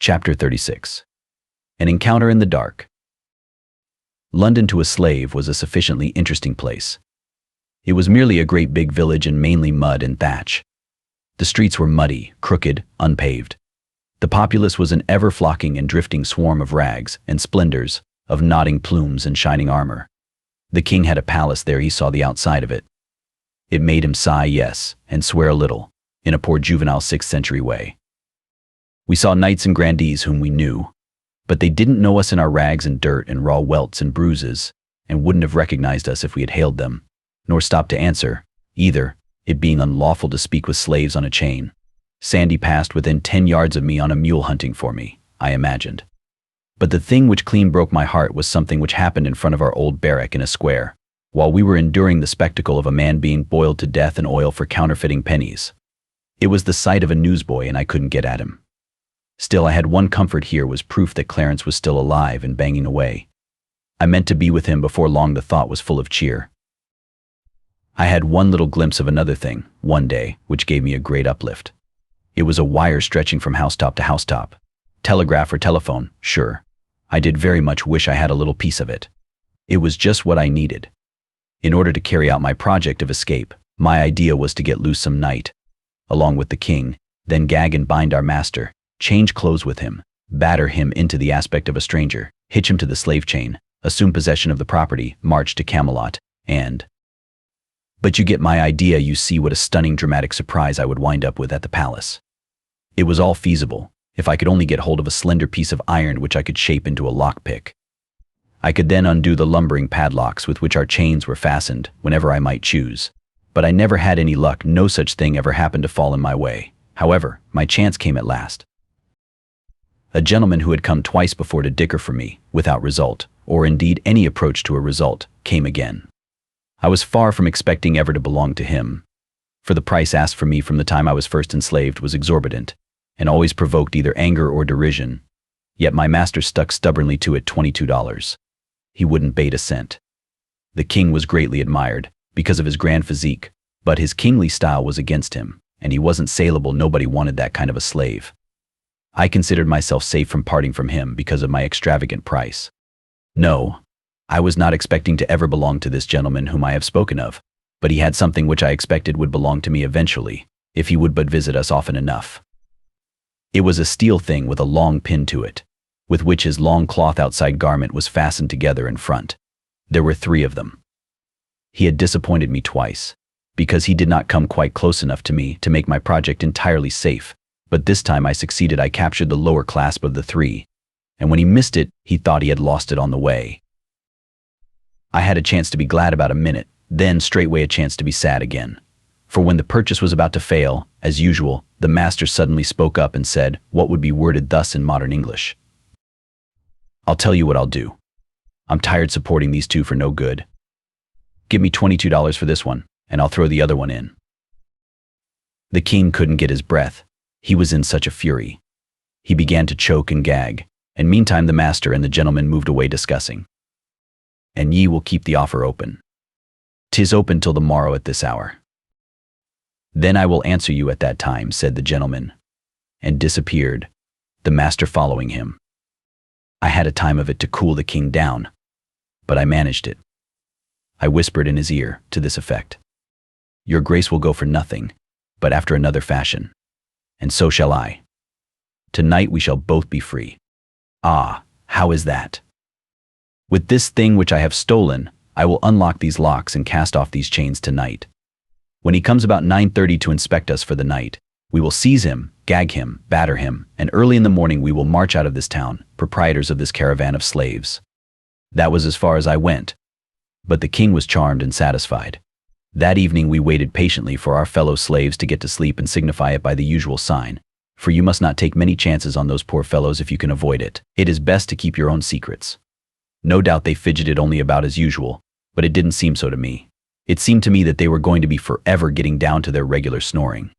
Chapter 36. An Encounter in the Dark. London to a slave was a sufficiently interesting place. It was merely a great big village and mainly mud and thatch. The streets were muddy, crooked, unpaved. The populace was an ever-flocking and drifting swarm of rags and splendors, of nodding plumes and shining armor. The king had a palace there. He saw the outside of it. It made him sigh, yes, and swear a little, in a poor juvenile 6th century way. We saw knights and grandees whom we knew, but they didn't know us in our rags and dirt and raw welts and bruises, and wouldn't have recognized us if we had hailed them, nor stopped to answer, either, it being unlawful to speak with slaves on a chain. Sandy passed within 10 yards of me on a mule hunting for me, I imagined. But the thing which clean broke my heart was something which happened in front of our old barrack in a square, while we were enduring the spectacle of a man being boiled to death in oil for counterfeiting pennies. It was the sight of a newsboy, and I couldn't get at him. Still, I had one comfort here, was proof that Clarence was still alive and banging away. I meant to be with him before long. The thought was full of cheer. I had one little glimpse of another thing, one day, which gave me a great uplift. It was a wire stretching from housetop to housetop. Telegraph or telephone, sure. I did very much wish I had a little piece of it. It was just what I needed. In order to carry out my project of escape, my idea was to get loose some night, along with the king, then gag and bind our master, change clothes with him, batter him into the aspect of a stranger, hitch him to the slave chain, assume possession of the property, march to Camelot, and... But you get my idea. You see what a stunning dramatic surprise I would wind up with at the palace. It was all feasible, if I could only get hold of a slender piece of iron which I could shape into a lockpick. I could then undo the lumbering padlocks with which our chains were fastened whenever I might choose. But I never had any luck. No such thing ever happened to fall in my way. However, my chance came at last. A gentleman who had come twice before to dicker for me, without result, or indeed any approach to a result, came again. I was far from expecting ever to belong to him, for the price asked for me from the time I was first enslaved was exorbitant, and always provoked either anger or derision. Yet my master stuck stubbornly to it, $22. He wouldn't bate a cent. The king was greatly admired, because of his grand physique, but his kingly style was against him, and he wasn't saleable. Nobody wanted that kind of a slave. I considered myself safe from parting from him because of my extravagant price. No, I was not expecting to ever belong to this gentleman whom I have spoken of, but he had something which I expected would belong to me eventually, if he would but visit us often enough. It was a steel thing with a long pin to it, with which his long cloth outside garment was fastened together in front. There were 3 of them. He had disappointed me twice, because he did not come quite close enough to me to make my project entirely safe, but this time I succeeded. I captured the lower clasp of the 3, and when he missed it, he thought he had lost it on the way. I had a chance to be glad about a minute, then straightway a chance to be sad again. For when the purchase was about to fail, as usual, the master suddenly spoke up and said what would be worded thus in modern English. "I'll tell you what I'll do. I'm tired supporting these 2 for no good. Give me $22 for this one, and I'll throw the other one in." The king couldn't get his breath. He was in such a fury. He began to choke and gag, and meantime the master and the gentleman moved away discussing. "And ye will keep the offer open." "'Tis open till the morrow at this hour." "Then I will answer you at that time," said the gentleman, and disappeared, the master following him. I had a time of it to cool the king down, but I managed it. I whispered in his ear, to this effect: "Your grace will go for nothing, but after another fashion. And so shall I. Tonight we shall both be free." "Ah, how is that?" "With this thing which I have stolen, I will unlock these locks and cast off these chains tonight. When he comes about 9:30 to inspect us for the night, we will seize him, gag him, batter him, and early in the morning we will march out of this town, proprietors of this caravan of slaves." That was as far as I went, but the king was charmed and satisfied. That evening we waited patiently for our fellow slaves to get to sleep and signify it by the usual sign, for you must not take many chances on those poor fellows if you can avoid it. It is best to keep your own secrets. No doubt they fidgeted only about as usual, but it didn't seem so to me. It seemed to me that they were going to be forever getting down to their regular snoring.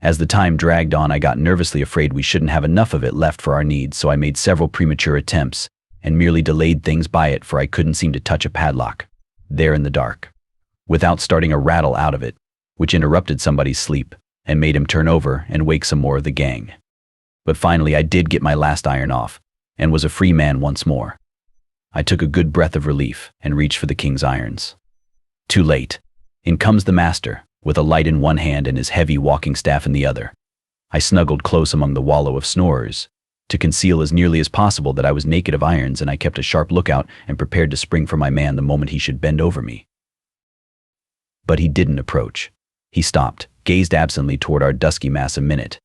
As the time dragged on, I got nervously afraid we shouldn't have enough of it left for our needs, so I made several premature attempts and merely delayed things by it, for I couldn't seem to touch a padlock, there in the dark, without starting a rattle out of it, which interrupted somebody's sleep and made him turn over and wake some more of the gang. But finally I did get my last iron off, and was a free man once more. I took a good breath of relief and reached for the king's irons. Too late. In comes the master, with a light in one hand and his heavy walking staff in the other. I snuggled close among the wallow of snorers, to conceal as nearly as possible that I was naked of irons, and I kept a sharp lookout and prepared to spring for my man the moment he should bend over me. But he didn't approach. He stopped, gazed absently toward our dusky mass a minute,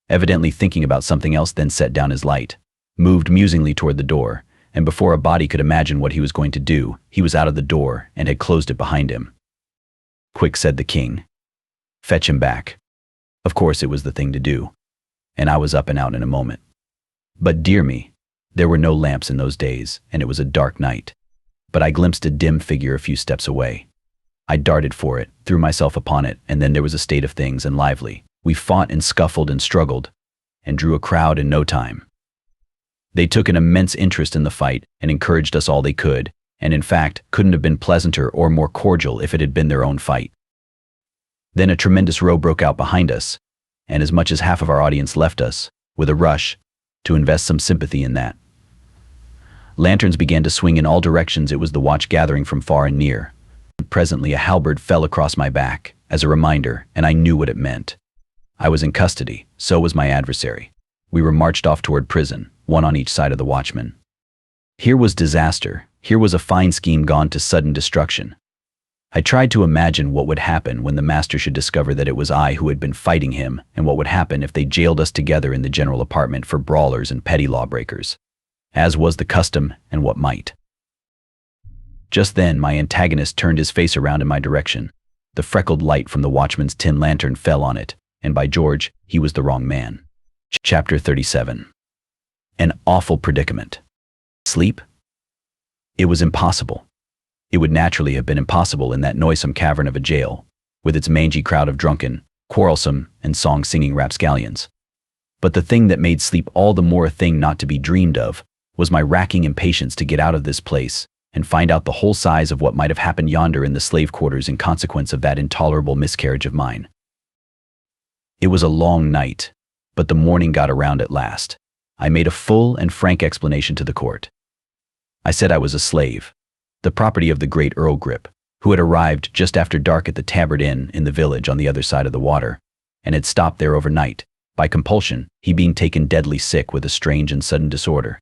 evidently thinking about something else, then set down his light, moved musingly toward the door, and before a body could imagine what he was going to do, he was out of the door and had closed it behind him. "Quick," said the king. "Fetch him back." Of course it was the thing to do, and I was up and out in a moment. But dear me, there were no lamps in those days, and it was a dark night. But I glimpsed a dim figure a few steps away. I darted for it, threw myself upon it, and then there was a state of things, and lively. We fought and scuffled and struggled, and drew a crowd in no time. They took an immense interest in the fight and encouraged us all they could, and in fact couldn't have been pleasanter or more cordial if it had been their own fight. Then a tremendous row broke out behind us, and as much as half of our audience left us, with a rush, to invest some sympathy in that. Lanterns began to swing in all directions. It was the watch gathering from far and near. Presently a halberd fell across my back, as a reminder, and I knew what it meant. I was in custody, so was my adversary. We were marched off toward prison, one on each side of the watchman. Here was disaster. Here was a fine scheme gone to sudden destruction. I tried to imagine what would happen when the master should discover that it was I who had been fighting him, and what would happen if they jailed us together in the general apartment for brawlers and petty lawbreakers, as was the custom, and what might. Just then my antagonist turned his face around in my direction. The freckled light from the watchman's tin lantern fell on it, and by George, he was the wrong man. Chapter 37. An awful predicament. Sleep? It was impossible. It would naturally have been impossible in that noisome cavern of a jail, with its mangy crowd of drunken, quarrelsome, and song-singing rapscallions. But the thing that made sleep all the more a thing not to be dreamed of was my racking impatience to get out of this place and find out the whole size of what might have happened yonder in the slave quarters in consequence of that intolerable miscarriage of mine. It was a long night, but the morning got around at last. I made a full and frank explanation to the court. I said I was a slave, the property of the great Earl Grip, who had arrived just after dark at the Tabard Inn in the village on the other side of the water, and had stopped there overnight, by compulsion, he being taken deadly sick with a strange and sudden disorder.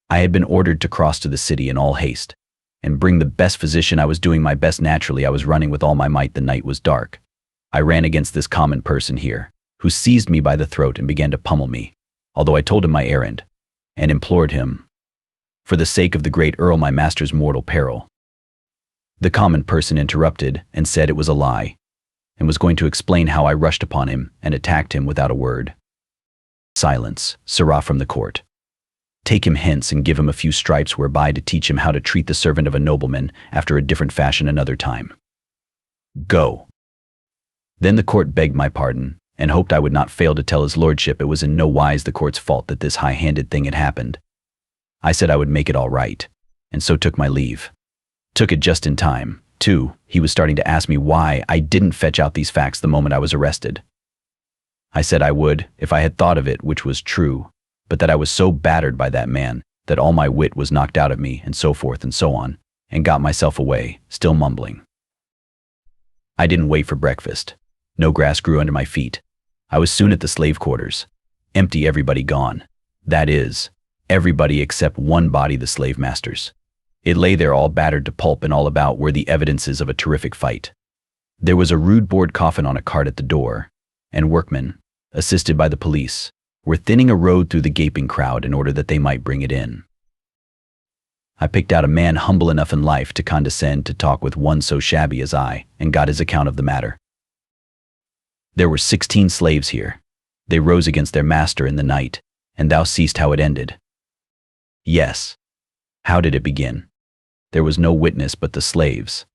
I had been ordered to cross to the city in all haste, and bring the best physician. I was doing my best. Naturally, I was running with all my might. The night was dark. I ran against this common person here, who seized me by the throat and began to pummel me, although I told him my errand, and implored him, for the sake of the great Earl, my master's mortal peril. The common person interrupted and said it was a lie, and was going to explain how I rushed upon him and attacked him without a word. Silence, sirrah, from the court. Take him hence and give him a few stripes whereby to teach him how to treat the servant of a nobleman after a different fashion another time. Go. Then the court begged my pardon, and hoped I would not fail to tell his lordship it was in no wise the court's fault that this high-handed thing had happened. I said I would make it all right, and so took my leave. Took it just in time, too. He was starting to ask me why I didn't fetch out these facts the moment I was arrested. I said I would, if I had thought of it, which was true, but that I was so battered by that man that all my wit was knocked out of me, and so forth and so on, and got myself away, still mumbling. I didn't wait for breakfast. No grass grew under my feet. I was soon at the slave quarters. Empty, everybody gone. That is, everybody except one body, the slave master's. It lay there all battered to pulp, and all about were the evidences of a terrific fight. There was a rude board coffin on a cart at the door, and workmen, assisted by the police, were thinning a road through the gaping crowd in order that they might bring it in. I picked out a man humble enough in life to condescend to talk with one so shabby as I, and got his account of the matter. There were 16 slaves here. They rose against their master in the night, and thou seest how it ended. Yes. How did it begin? There was no witness but the slaves.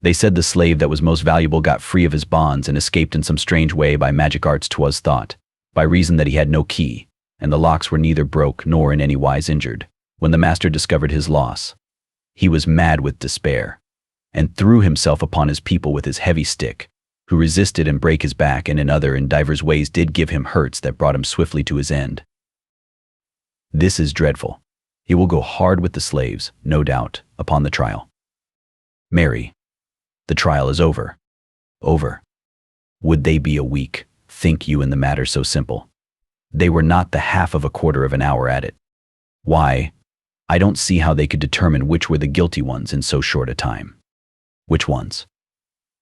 They said the slave that was most valuable got free of his bonds and escaped in some strange way by magic arts, 'twas thought, by reason that he had no key, and the locks were neither broke nor in any wise injured. When the master discovered his loss, he was mad with despair, and threw himself upon his people with his heavy stick, who resisted and brake his back, and in other and divers ways did give him hurts that brought him swiftly to his end. This is dreadful. He will go hard with the slaves, no doubt, upon the trial. Mary, the trial is over. Over. Would they be a week, think you, in the matter so simple? They were not the half of a quarter of an hour at it. Why, I don't see how they could determine which were the guilty ones in so short a time. Which ones?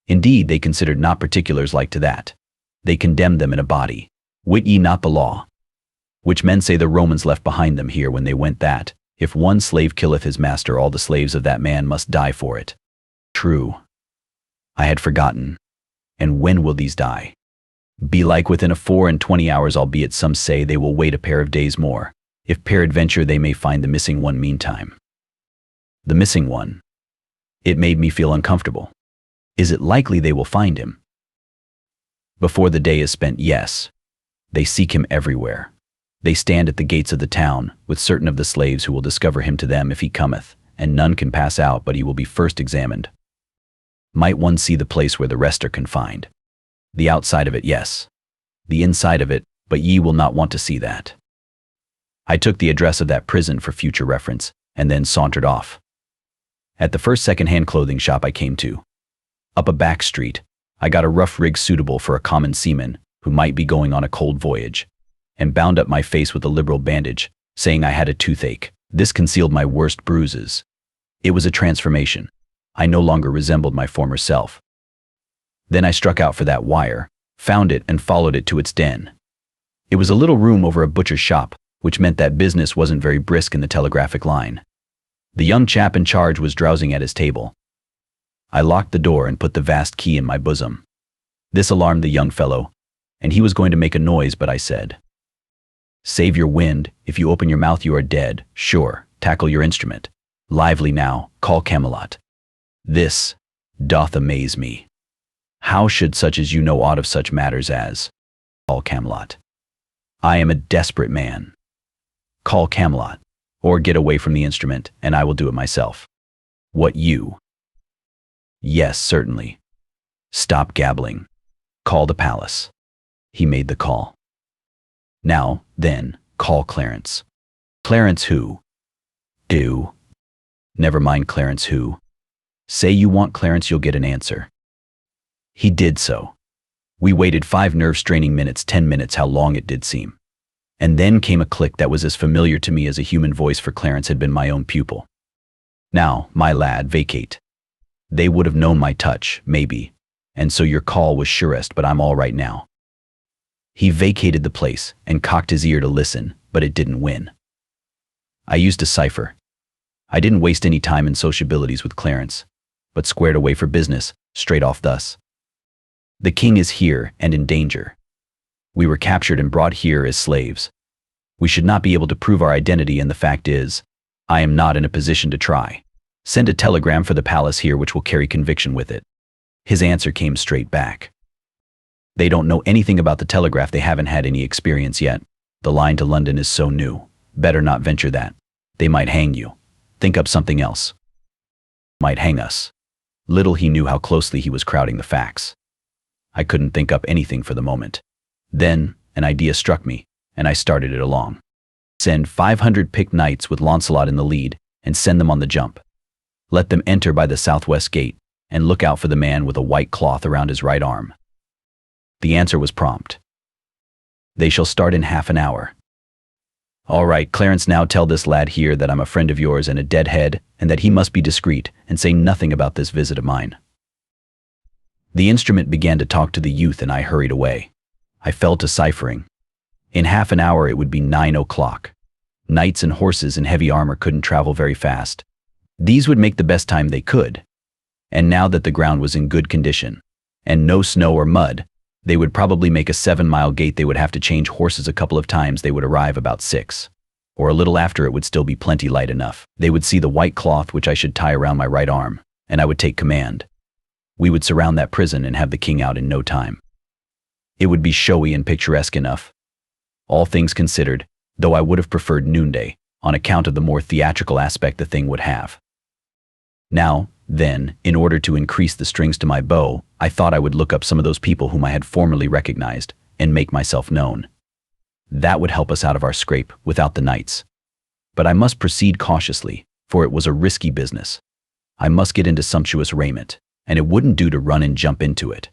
Indeed, they considered not particulars like to that. They condemned them in a body. Wit ye not the law? Which men say the Romans left behind them here when they went, that, if one slave killeth his master, all the slaves of that man must die for it. True. I had forgotten. And when will these die? Belike within a 24 hours, albeit some say they will wait a pair of days more, if peradventure they may find the missing one meantime. The missing one. It made me feel uncomfortable. Is it likely they will find him? Before the day is spent, yes. They seek him everywhere. They stand at the gates of the town, with certain of the slaves who will discover him to them if he cometh, and none can pass out but he will be first examined. Might one see the place where the rest are confined? The outside of it, yes. The inside of it, but ye will not want to see that. I took the address of that prison for future reference, and then sauntered off. At the first second-hand clothing shop I came to, up a back street, I got a rough rig suitable for a common seaman who might be going on a cold voyage, and bound up my face with a liberal bandage, saying I had a toothache. This concealed my worst bruises. It was a transformation. I no longer resembled my former self. Then I struck out for that wire, found it, and followed it to its den. It was a little room over a butcher's shop, which meant that business wasn't very brisk in the telegraphic line. The young chap in charge was drowsing at his table. I locked the door and put the vast key in my bosom. This alarmed the young fellow, and he was going to make a noise, but I said, "Save your wind. If you open your mouth you are dead. Sure, tackle your instrument. Lively now, call Camelot. This doth amaze me. How should such as you know aught of such matters as call Camelot? I am a desperate man. Call Camelot, or get away from the instrument, and I will do it myself. What, you?" "Yes, certainly." "Stop gabbling. Call the palace." He made the call. "Now, then, call Clarence." "Clarence who?" "Do." "Never mind Clarence who. Say you want Clarence, you'll get an answer." He did so. We waited 5 nerve-straining minutes, 10 minutes, how long it did seem. And then came a click that was as familiar to me as a human voice, for Clarence had been my own pupil. "Now, my lad, vacate." They would have known my touch, maybe, and so your call was surest, but I'm all right now. He vacated the place and cocked his ear to listen, but it didn't win. I used a cipher. I didn't waste any time in sociabilities with Clarence, but squared away for business, straight off thus. "The king is here and in danger. We were captured and brought here as slaves. We should not be able to prove our identity, and the fact is, I am not in a position to try. Send a telegram for the palace here which will carry conviction with it." His answer came straight back. "They don't know anything about the telegraph. They haven't had any experience yet. The line to London is so new. Better not venture that. They might hang you. Think up something else." Might hang us. Little he knew how closely he was crowding the facts. I couldn't think up anything for the moment. Then an idea struck me, and I started it along. Send 500 picked knights with Launcelot in the lead, and send them on the jump. Let them enter by the southwest gate, and look out for the man with a white cloth around his right arm. The answer was prompt. "They shall start in half an hour." "All right, Clarence, now tell this lad here that I'm a friend of yours and a deadhead, and that he must be discreet and say nothing about this visit of mine." The instrument began to talk to the youth, and I hurried away. I fell to ciphering. In half an hour it would be 9 o'clock. Knights and horses in heavy armor couldn't travel very fast. These would make the best time they could. And now that the ground was in good condition, and no snow or mud, they would probably make a 7-mile gait. They would have to change horses a couple of times. They would arrive about 6. Or a little after, it would still be plenty light enough. They would see the white cloth which I should tie around my right arm, and I would take command. We would surround that prison and have the king out in no time. It would be showy and picturesque enough. All things considered, though I would have preferred noonday, on account of the more theatrical aspect the thing would have. Now, then, in order to increase the strings to my bow, I thought I would look up some of those people whom I had formerly recognized and make myself known. That would help us out of our scrape without the knights. But I must proceed cautiously, for it was a risky business. I must get into sumptuous raiment, and it wouldn't do to run and jump into it.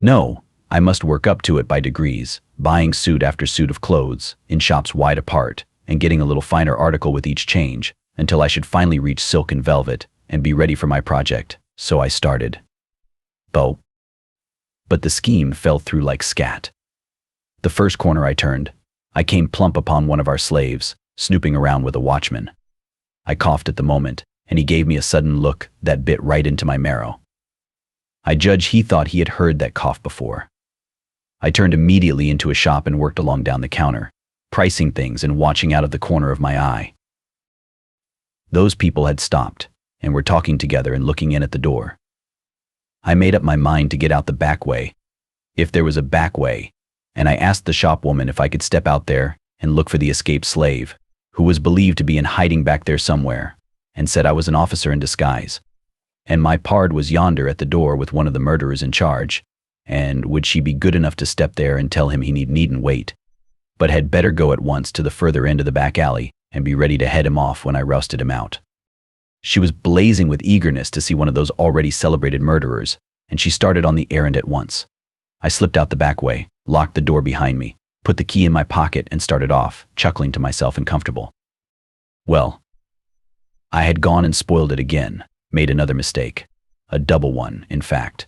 No, I must work up to it by degrees, buying suit after suit of clothes, in shops wide apart, and getting a little finer article with each change, until I should finally reach silk and velvet, and be ready for my project. So I started. But the scheme fell through like scat. The first corner I turned, I came plump upon one of our slaves, snooping around with a watchman. I coughed at the moment, and he gave me a sudden look that bit right into my marrow. I judge he thought he had heard that cough before. I turned immediately into a shop and worked along down the counter, pricing things and watching out of the corner of my eye. Those people had stopped, and were talking together and looking in at the door. I made up my mind to get out the back way, if there was a back way, and I asked the shopwoman if I could step out there and look for the escaped slave, who was believed to be in hiding back there somewhere, and said I was an officer in disguise, and my pard was yonder at the door with one of the murderers in charge, and would she be good enough to step there and tell him he needn't wait, but had better go at once to the further end of the back alley and be ready to head him off when I rousted him out. She was blazing with eagerness to see one of those already celebrated murderers, and she started on the errand at once. I slipped out the back way, locked the door behind me, put the key in my pocket, and started off, chuckling to myself and comfortable. Well, I had gone and spoiled it again, made another mistake. A double one, in fact.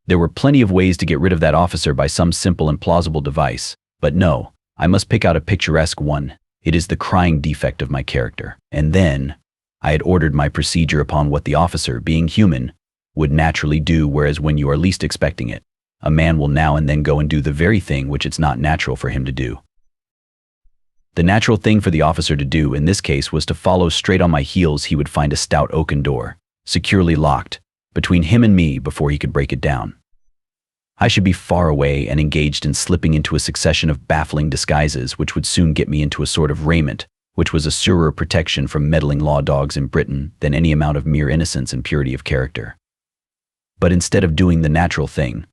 There were plenty of ways to get rid of that officer by some simple and plausible device, but no, I must pick out a picturesque one. It is the crying defect of my character. And then, I had ordered my procedure upon what the officer, being human, would naturally do, whereas when you are least expecting it, a man will now and then go and do the very thing which it's not natural for him to do. The natural thing for the officer to do in this case was to follow straight on my heels. He would find a stout oaken door, securely locked, between him and me before he could break it down. I should be far away and engaged in slipping into a succession of baffling disguises which would soon get me into a sort of raiment which was a surer protection from meddling law dogs in Britain than any amount of mere innocence and purity of character. But instead of doing the natural thing,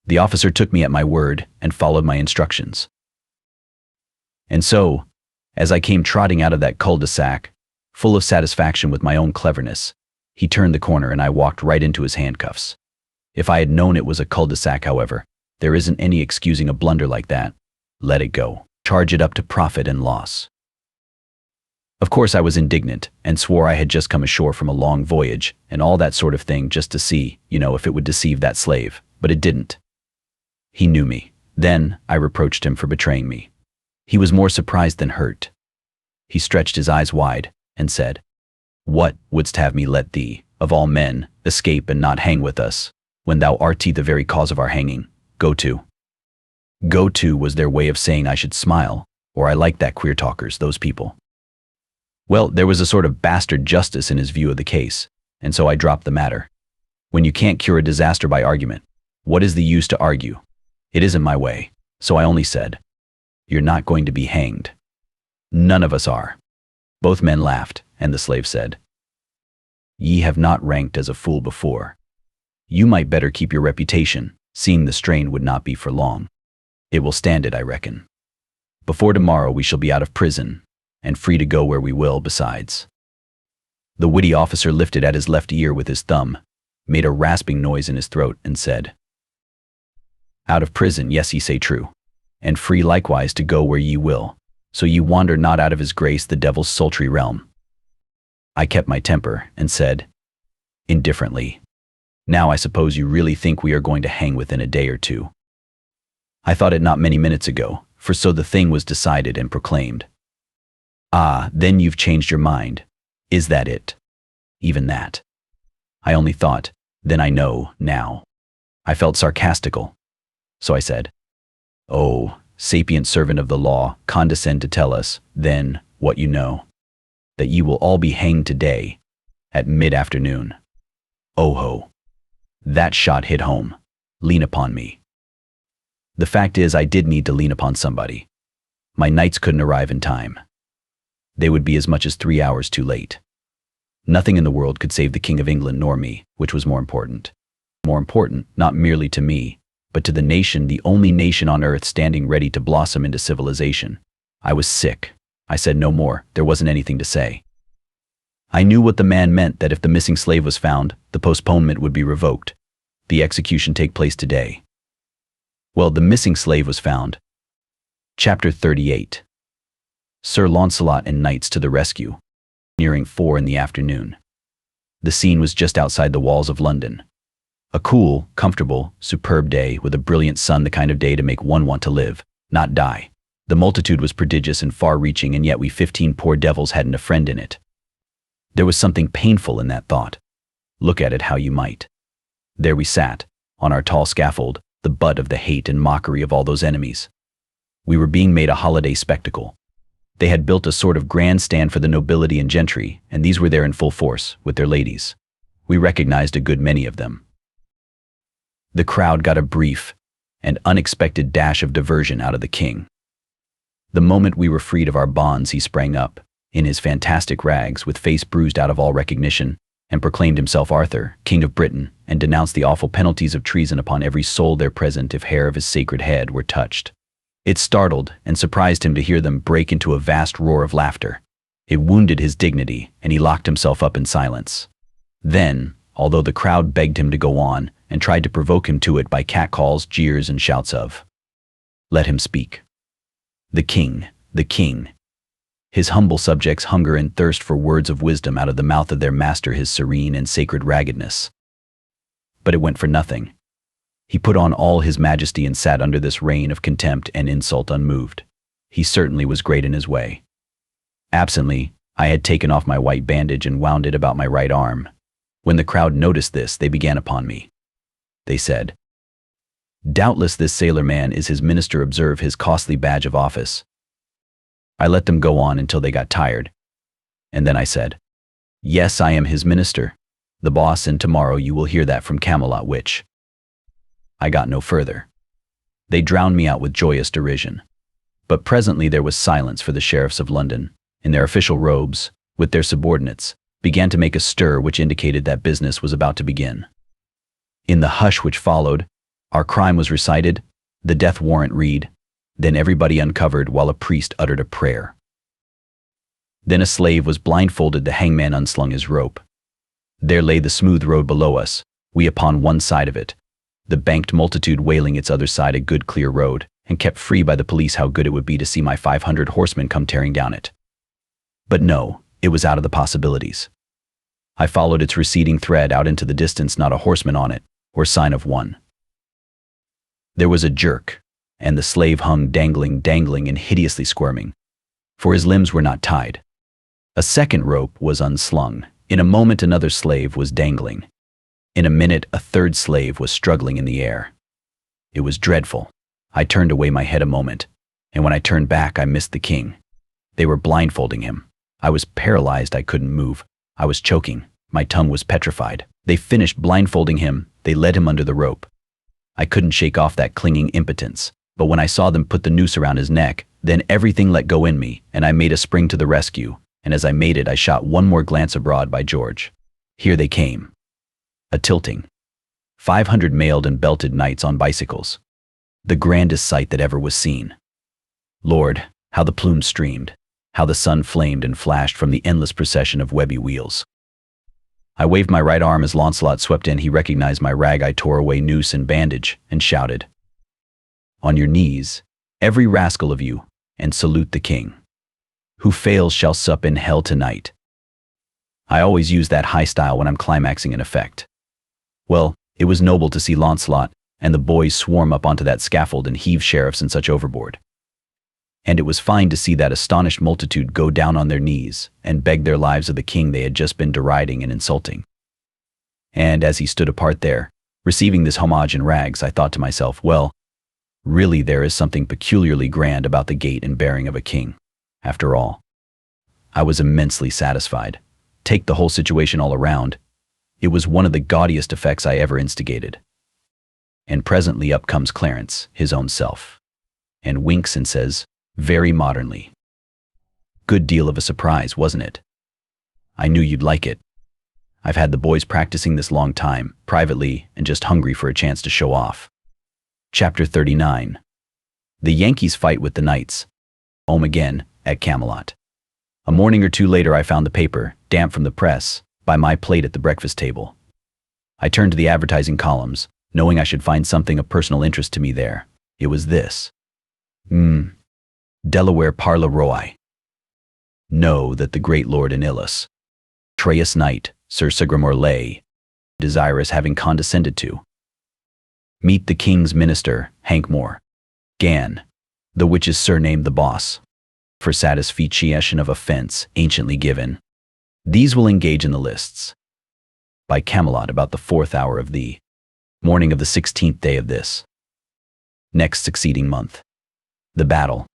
the officer took me at my word and followed my instructions. And so, as I came trotting out of that cul-de-sac, full of satisfaction with my own cleverness, he turned the corner and I walked right into his handcuffs. If I had known it was a cul-de-sac, however, there isn't any excusing a blunder like that. Let it go. Charge it up to profit and loss. Of course I was indignant and swore I had just come ashore from a long voyage and all that sort of thing just to see, if it would deceive that slave, but it didn't. He knew me. Then I reproached him for betraying me. He was more surprised than hurt. He stretched his eyes wide and said, "What, wouldst have me let thee, of all men, escape and not hang with us, when thou art the very cause of our hanging? Go to." Go to was their way of saying I should smile, or I liked that queer talkers, those people. Well, there was a sort of bastard justice in his view of the case, and so I dropped the matter. When you can't cure a disaster by argument, what is the use to argue? It isn't my way, so I only said, "You're not going to be hanged." "None of us are." Both men laughed, and the slave said, "Ye have not ranked as a fool before. You might better keep your reputation, seeing the strain would not be for long. It will stand it, I reckon. Before tomorrow we shall be out of prison, and free to go where we will besides." The witty officer lifted at his left ear with his thumb, made a rasping noise in his throat, and said, "Out of prison, yes, ye say true, and free likewise to go where ye will, so ye wander not out of his grace the devil's sultry realm." I kept my temper, and said, indifferently, "Now I suppose you really think we are going to hang within a day or two?" I thought it not many minutes ago, for so the thing was decided and proclaimed. "Ah, then you've changed your mind. Is that it?" "Even that." I only thought, "Then I know, now." I felt sarcastical. So I said, "Oh, sapient servant of the law, condescend to tell us, then, what you know. That ye will all be hanged today, at mid-afternoon." Oh ho. That shot hit home. Lean upon me. The fact is, I did need to lean upon somebody. My knights couldn't arrive in time. They would be as much as 3 hours too late. Nothing in the world could save the King of England nor me, which was more important. More important, not merely to me, but to the nation, the only nation on earth standing ready to blossom into civilization. I was sick. I said no more. There wasn't anything to say. I knew what the man meant, that if the missing slave was found, the postponement would be revoked. The execution take place today. Well, the missing slave was found. Chapter 38. Sir Launcelot and Knights to the rescue. Nearing 4 in the afternoon. The scene was just outside the walls of London. A cool, comfortable, superb day with a brilliant sun, the kind of day to make one want to live, not die. The multitude was prodigious and far-reaching, and yet we 15 poor devils hadn't a friend in it. There was something painful in that thought. Look at it how you might. There we sat, on our tall scaffold, the butt of the hate and mockery of all those enemies. We were being made a holiday spectacle. They had built a sort of grandstand for the nobility and gentry, and these were there in full force, with their ladies. We recognized a good many of them. The crowd got a brief and unexpected dash of diversion out of the king. The moment we were freed of our bonds, he sprang up, in his fantastic rags, with face bruised out of all recognition, and proclaimed himself Arthur, King of Britain, and denounced the awful penalties of treason upon every soul there present if hair of his sacred head were touched. It startled and surprised him to hear them break into a vast roar of laughter. It wounded his dignity, and he locked himself up in silence. Then, although the crowd begged him to go on, and tried to provoke him to it by catcalls, jeers, and shouts of, "Let him speak. The king, the king." His humble subjects hunger and thirst for words of wisdom out of the mouth of their master, his serene and sacred raggedness. But it went for nothing. He put on all his majesty and sat under this rain of contempt and insult unmoved. He certainly was great in his way. Absently, I had taken off my white bandage and wound it about my right arm. When the crowd noticed this, they began upon me. They said, "Doubtless this sailor man is his minister. Observe his costly badge of office." I let them go on until they got tired. And then I said, "Yes, I am his minister, the boss, and tomorrow you will hear that from Camelot," which I got no further. They drowned me out with joyous derision. But presently there was silence, for the sheriffs of London, in their official robes, with their subordinates, began to make a stir which indicated that business was about to begin. In the hush which followed, our crime was recited, the death warrant read, then everybody uncovered while a priest uttered a prayer. Then a slave was blindfolded, the hangman unslung his rope. There lay the smooth road below us, we upon one side of it, the banked multitude wailing its other side, a good clear road, and kept free by the police. How good it would be to see my 500 horsemen come tearing down it. But no, it was out of the possibilities. I followed its receding thread out into the distance, not a horseman on it, or sign of one. There was a jerk, and the slave hung dangling, and hideously squirming, for his limbs were not tied. A second rope was unslung. In a moment another slave was dangling. In a minute a third slave was struggling in the air. It was dreadful. I turned away my head a moment, and when I turned back I missed the king. They were blindfolding him. I was paralyzed. I couldn't move. I was choking. My tongue was petrified. They finished blindfolding him. They led him under the rope. I couldn't shake off that clinging impotence, but when I saw them put the noose around his neck, then everything let go in me, and I made a spring to the rescue, and as I made it I shot one more glance abroad. By George, here they came. A tilting. 500 mailed and belted knights on bicycles. The grandest sight that ever was seen. Lord, how the plumes streamed, how the sun flamed and flashed from the endless procession of webby wheels. I waved my right arm as Launcelot swept in. He recognized my rag. I tore away noose and bandage and shouted, "On your knees, every rascal of you, and salute the king. Who fails shall sup in hell tonight." I always use that high style when I'm climaxing an effect. Well, it was noble to see Launcelot and the boys swarm up onto that scaffold and heave sheriffs and such overboard. And it was fine to see that astonished multitude go down on their knees and beg their lives of the king they had just been deriding and insulting. And as he stood apart there, receiving this homage in rags, I thought to myself, well, really there is something peculiarly grand about the gait and bearing of a king, after all. I was immensely satisfied. Take the whole situation all around, it was one of the gaudiest effects I ever instigated. And presently up comes Clarence, his own self, and winks and says, very modernly, "Good deal of a surprise, wasn't it? I knew you'd like it." I've had the boys practicing this long time, privately, and just hungry for a chance to show off. Chapter 39. The Yankees fight with the Knights. Home again, at Camelot. A morning or two later I found the paper, damp from the press, by my plate at the breakfast table. I turned to the advertising columns, knowing I should find something of personal interest to me there. It was this. Delaware Parla Roi. Know that the great Lord Anilus, Traius Knight, Sir Sagramore lay, desirous having condescended to meet the king's minister, Hank Moore, Gan, the which is surnamed the Boss, for satisfaction of offence anciently given. These will engage in the lists. By Camelot about the 4th hour of the morning of the 16th day of this next succeeding month. The battle,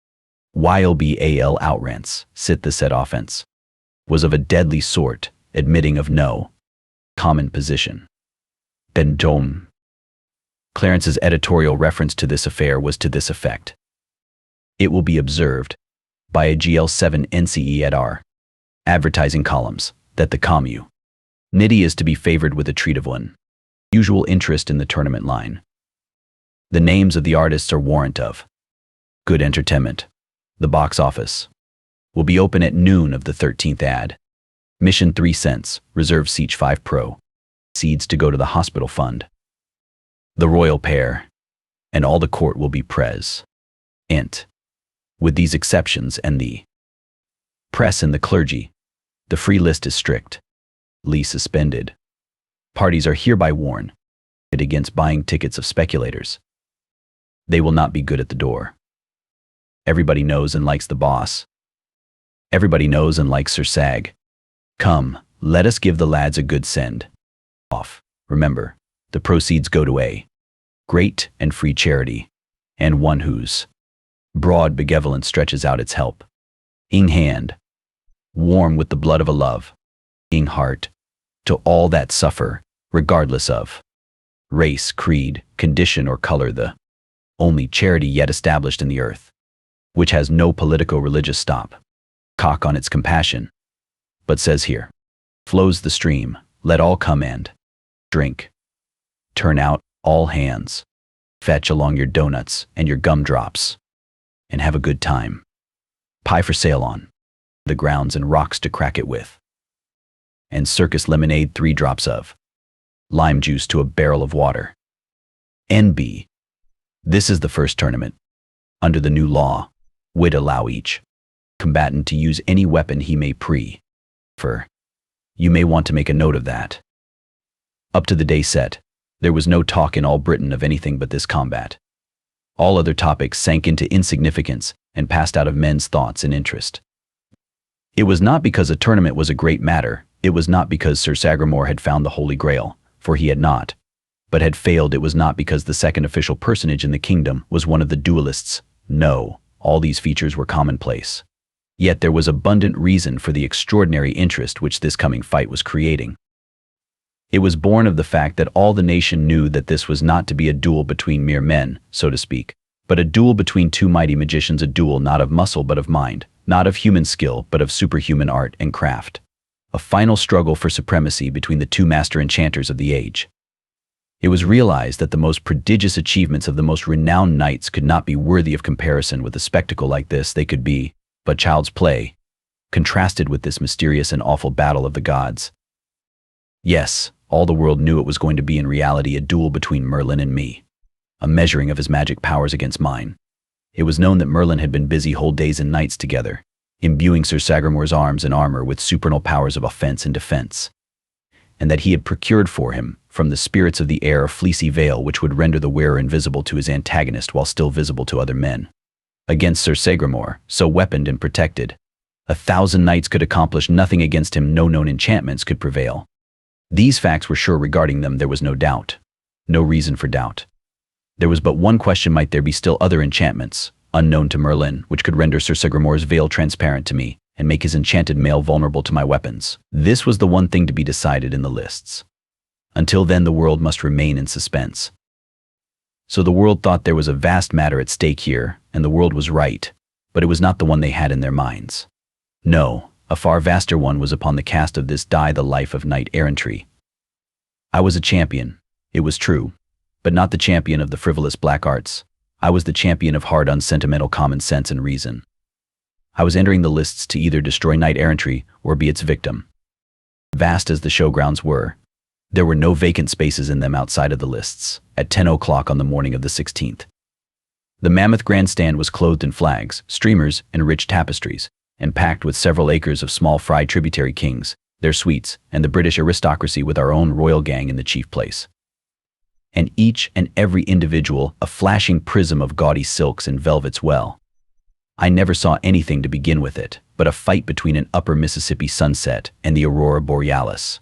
YLBAL outrance, sit the said offense, was of a deadly sort, admitting of no common position. Ben Dome. Clarence's editorial reference to this affair was to this effect. It will be observed by a GL7 NCE at our advertising columns that the commu Nitty is to be favored with a treat of one usual interest in the tournament line. The names of the artists are warrant of good entertainment. The box office will be open at noon of the 13th ad. Mission 3 cents, reserve seat 5 pro. Seeds to go to the hospital fund. The royal pair and all the court will be pres. Int. With these exceptions and the press and the clergy, the free list is strict. Lease suspended. Parties are hereby warned against buying tickets of speculators. They will not be good at the door. Everybody knows and likes the boss. Everybody knows and likes Sir Sag. Come, let us give the lads a good send off. Remember, the proceeds go to a great and free charity, and one whose broad benevolence stretches out its help ing hand, warm with the blood of a love ing heart, to all that suffer, regardless of race, creed, condition, or color, the only charity yet established in the earth, which has no politico-religious stop, cock on its compassion, but says here, flows the stream, let all come and drink. Turn out, all hands. Fetch along your donuts and your gumdrops, and have a good time. Pie for sale on the grounds and rocks to crack it with. And circus lemonade 3 drops of lime juice to a barrel of water. NB. This is the first tournament. Under the new law, would allow each combatant to use any weapon he may prefer. You may want to make a note of that. Up to the day set, there was no talk in all Britain of anything but this combat. All other topics sank into insignificance and passed out of men's thoughts and interest. It was not because a tournament was a great matter, it was not because Sir Sagramore had found the Holy Grail, for he had not, but had failed. It was not because the second official personage in the kingdom was one of the duelists. No, all these features were commonplace. Yet there was abundant reason for the extraordinary interest which this coming fight was creating. It was born of the fact that all the nation knew that this was not to be a duel between mere men, so to speak, but a duel between 2 mighty magicians, a duel not of muscle but of mind, not of human skill but of superhuman art and craft. A final struggle for supremacy between the 2 master enchanters of the age. It was realized that the most prodigious achievements of the most renowned knights could not be worthy of comparison with a spectacle like this. They could be but child's play, contrasted with this mysterious and awful battle of the gods. Yes, all the world knew it was going to be in reality a duel between Merlin and me, a measuring of his magic powers against mine. It was known that Merlin had been busy whole days and nights together, imbuing Sir Sagramore's arms and armor with supernal powers of offense and defense, and that he had procured for him, from the spirits of the air, a fleecy veil which would render the wearer invisible to his antagonist while still visible to other men. Against Sir Sagramore, so weaponed and protected, 1,000 knights could accomplish nothing. Against him no known enchantments could prevail. These facts were sure. Regarding them there was no doubt, no reason for doubt. There was but one question: might there be still other enchantments, unknown to Merlin, which could render Sir Sagramore's veil transparent to me, and make his enchanted mail vulnerable to my weapons? This was the one thing to be decided in the lists. Until then the world must remain in suspense. So the world thought there was a vast matter at stake here, and the world was right, but it was not the one they had in their minds. No, a far vaster one was upon the cast of this die the life of knight-errantry. I was a champion, it was true, but not the champion of the frivolous black arts. I was the champion of hard, unsentimental common sense and reason. I was entering the lists to either destroy knight-errantry or be its victim. Vast as the showgrounds were, there were no vacant spaces in them outside of the lists, at 10 o'clock on the morning of the 16th. The mammoth grandstand was clothed in flags, streamers, and rich tapestries, and packed with several acres of small fry tributary kings, their suites, and the British aristocracy with our own royal gang in the chief place. And each and every individual a flashing prism of gaudy silks and velvets. Well, I never saw anything to begin with it but a fight between an upper Mississippi sunset and the aurora borealis.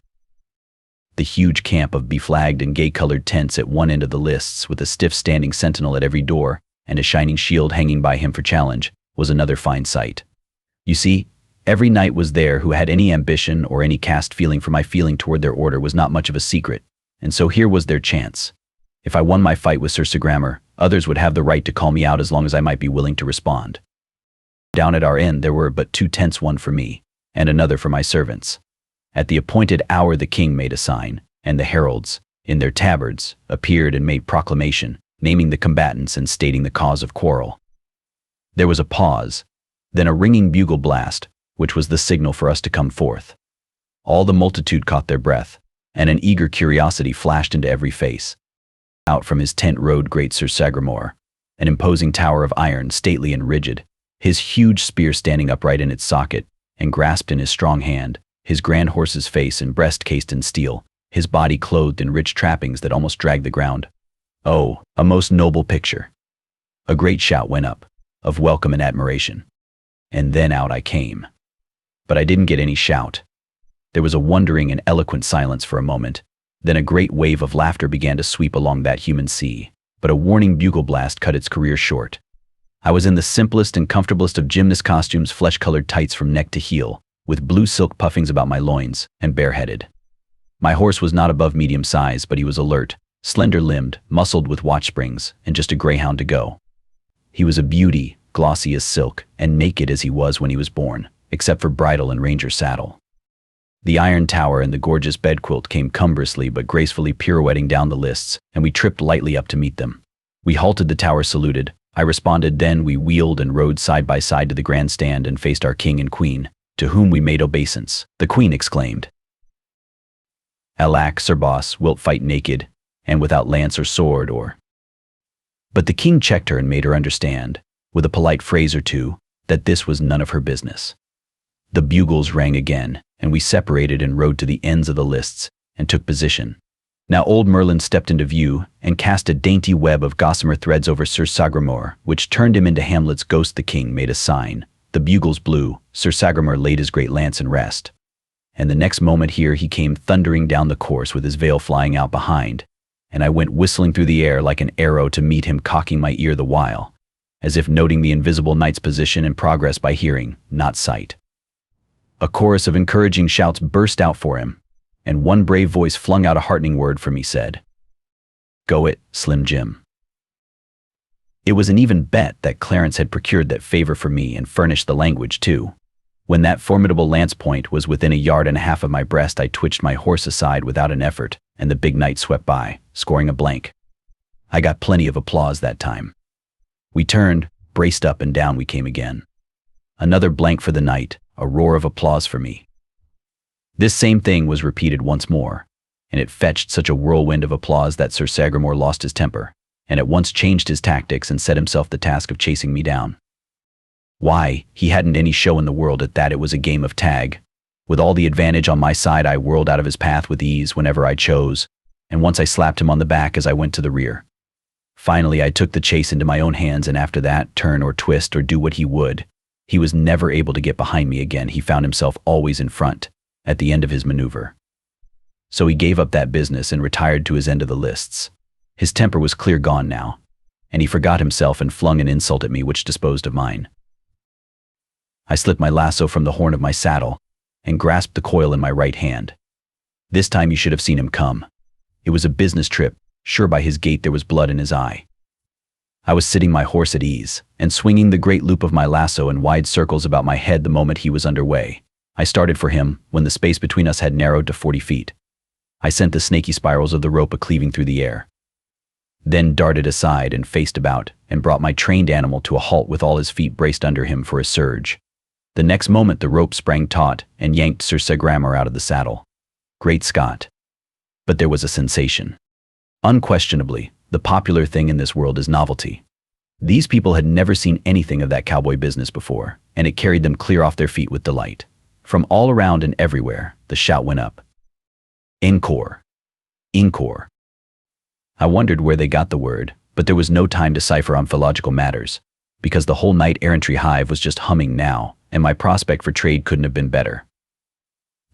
The huge camp of beflagged and gay-colored tents at one end of the lists, with a stiff standing sentinel at every door and a shining shield hanging by him for challenge, was another fine sight. You see, every knight was there who had any ambition or any caste feeling, for my feeling toward their order was not much of a secret, and so here was their chance. If I won my fight with Sir Sagramor, others would have the right to call me out as long as I might be willing to respond. Down at our end there were but 2 tents, one for me, and another for my servants. At the appointed hour the king made a sign, and the heralds, in their tabards, appeared and made proclamation, naming the combatants and stating the cause of quarrel. There was a pause, then a ringing bugle blast, which was the signal for us to come forth. All the multitude caught their breath, and an eager curiosity flashed into every face. Out from his tent rode great Sir Sagramor, an imposing tower of iron, stately and rigid, his huge spear standing upright in its socket, and grasped in his strong hand, his grand horse's face and breast cased in steel, his body clothed in rich trappings that almost dragged the ground. Oh, a most noble picture. A great shout went up, of welcome and admiration. And then out I came. But I didn't get any shout. There was a wondering and eloquent silence for a moment, then a great wave of laughter began to sweep along that human sea, but a warning bugle blast cut its career short. I was in the simplest and comfortablest of gymnast costumes, flesh-colored tights from neck to heel, with blue silk puffings about my loins, and bareheaded. My horse was not above medium size, but he was alert, slender-limbed, muscled with watch springs, and just a greyhound to go. He was a beauty, glossy as silk, and naked as he was when he was born, except for bridle and ranger saddle. The iron tower and the gorgeous bedquilt came cumbrously but gracefully pirouetting down the lists, and we tripped lightly up to meet them. We halted, the tower saluted. I responded, then we wheeled and rode side by side to the grandstand and faced our king and queen, to whom we made obeisance. The queen exclaimed, "Alack, Sir Boss, wilt fight naked, and without lance or sword, or—" But the king checked her and made her understand, with a polite phrase or two, that this was none of her business. The bugles rang again, and we separated and rode to the ends of the lists, and took position. Now old Merlin stepped into view, and cast a dainty web of gossamer threads over Sir Sagramor, which turned him into Hamlet's ghost. The king made a sign. The bugles blew. Sir Sagramor laid his great lance in rest. And the next moment here he came thundering down the course with his veil flying out behind, and I went whistling through the air like an arrow to meet him, cocking my ear the while, as if noting the invisible knight's position and progress by hearing, not sight. A chorus of encouraging shouts burst out for him, and one brave voice flung out a heartening word for me, said, "Go it, Slim Jim." It was an even bet that Clarence had procured that favor for me and furnished the language too. When that formidable lance point was within 1.5 yards of my breast, I twitched my horse aside without an effort, and the big knight swept by, scoring a blank. I got plenty of applause that time. We turned, braced up, and down we came again. Another blank for the knight, a roar of applause for me. This same thing was repeated once more, and it fetched such a whirlwind of applause that Sir Sagramor lost his temper, and at once changed his tactics and set himself the task of chasing me down. Why, he hadn't any show in the world at that. It was a game of tag. With all the advantage on my side, I whirled out of his path with ease whenever I chose, and once I slapped him on the back as I went to the rear. Finally, I took the chase into my own hands, and after that, turn or twist or do what he would, he was never able to get behind me again. He found himself always in front, at the end of his maneuver. So he gave up that business and retired to his end of the lists. His temper was clear gone now, and he forgot himself and flung an insult at me which disposed of mine. I slipped my lasso from the horn of my saddle and grasped the coil in my right hand. This time you should have seen him come. It was a business trip, sure by his gait there was blood in his eye. I was sitting my horse at ease and swinging the great loop of my lasso in wide circles about my head the moment he was under way, I started for him when the space between us had narrowed to 40 feet. I sent the snaky spirals of the rope a-cleaving through the air, then darted aside and faced about and brought my trained animal to a halt with all his feet braced under him for a surge. The next moment the rope sprang taut and yanked Sir Sagramor out of the saddle. Great Scott! But there was a sensation. Unquestionably, the popular thing in this world is novelty. These people had never seen anything of that cowboy business before, and it carried them clear off their feet with delight. From all around and everywhere, the shout went up. Encore! Encore! I wondered where they got the word, but there was no time to cipher on philological matters, because the whole knight-errantry hive was just humming now, and my prospect for trade couldn't have been better.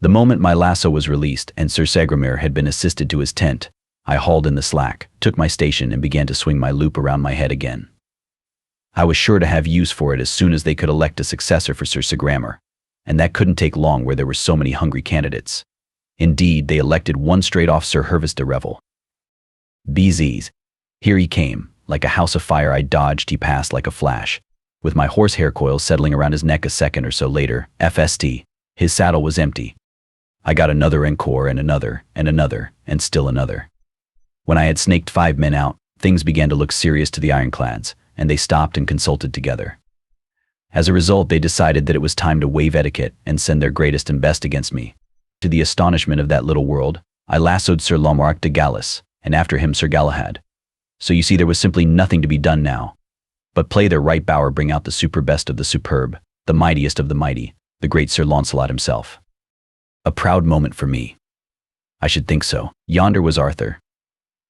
The moment my lasso was released and Sir Sagramor had been assisted to his tent, I hauled in the slack, took my station, and began to swing my loop around my head again. I was sure to have use for it as soon as they could elect a successor for Sir Sagramor, and that couldn't take long where there were so many hungry candidates. Indeed, they elected one straight off Sir Hervis de Revel. BZs. Here he came. Like a house of fire I dodged, he passed like a flash, with my horsehair coils settling around his neck a second or so later. FST. His saddle was empty. I got another encore and another, and still another. When I had snaked 5 men out, things began to look serious to the ironclads, and they stopped and consulted together. As a result, they decided that it was time to waive etiquette and send their greatest and best against me. To the astonishment of that little world, I lassoed Sir Lamorak de Gallis, and after him Sir Galahad. So you see, there was simply nothing to be done now, but play their right bow or bring out the superbest of the superb, the mightiest of the mighty, the great Sir Launcelot himself. A proud moment for me. I should think so. Yonder was Arthur,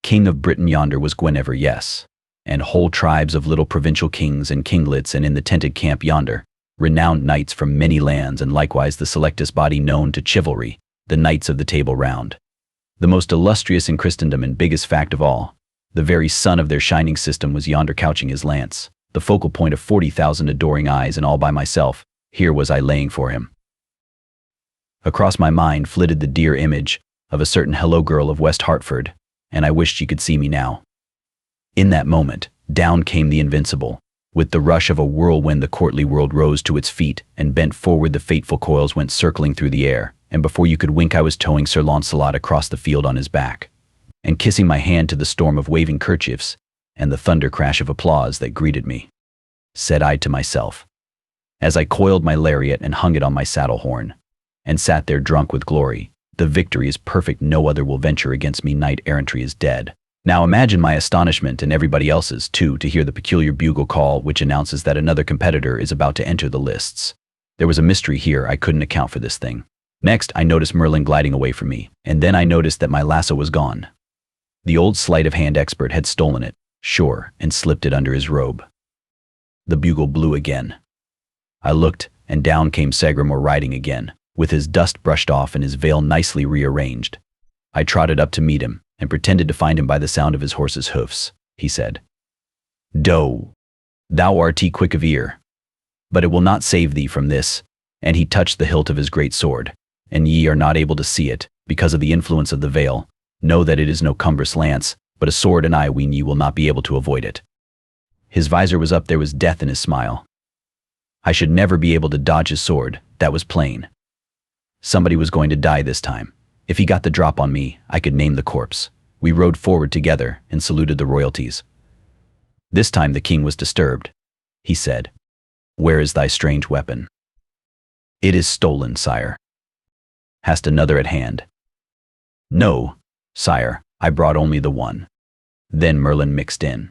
King of Britain. Yonder was Guinevere, yes, and whole tribes of little provincial kings and kinglets, and in the tented camp yonder, renowned knights from many lands, and likewise the selectest body known to chivalry, the Knights of the Table Round. The most illustrious in Christendom, and biggest fact of all, the very sun of their shining system was yonder couching his lance, the focal point of 40,000 adoring eyes, and all by myself, here was I laying for him. Across my mind flitted the dear image of a certain hello girl of West Hartford, and I wished she could see me now. In that moment, down came the invincible. With the rush of a whirlwind the courtly world rose to its feet, and bent forward the fateful coils went circling through the air, and before you could wink I was towing Sir Launcelot across the field on his back, and kissing my hand to the storm of waving kerchiefs and the thunder crash of applause that greeted me. Said I to myself, as I coiled my lariat and hung it on my saddle horn, and sat there drunk with glory, the victory is perfect, no other will venture against me, knight-errantry is dead. Now imagine my astonishment, and everybody else's too, to hear the peculiar bugle call which announces that another competitor is about to enter the lists. There was a mystery here, I couldn't account for this thing. Next, I noticed Merlin gliding away from me, and then I noticed that my lasso was gone. The old sleight-of-hand expert had stolen it, sure, and slipped it under his robe. The bugle blew again. I looked, and down came Sagramor riding again, with his dust brushed off and his veil nicely rearranged. I trotted up to meet him, and pretended to find him by the sound of his horse's hoofs. He said, "Doe, thou art quick of ear, but it will not save thee from this," and he touched the hilt of his great sword. "And ye are not able to see it, because of the influence of the veil. Know that it is no cumbrous lance, but a sword, and I ween ye will not be able to avoid it." His visor was up, there was death in his smile. I should never be able to dodge his sword, that was plain. Somebody was going to die this time. If he got the drop on me, I could name the corpse. We rode forward together and saluted the royalties. This time the king was disturbed. He said, "Where is thy strange weapon?" "It is stolen, sire." "Hast another at hand?" "No, sire, I brought only the one." Then Merlin mixed in.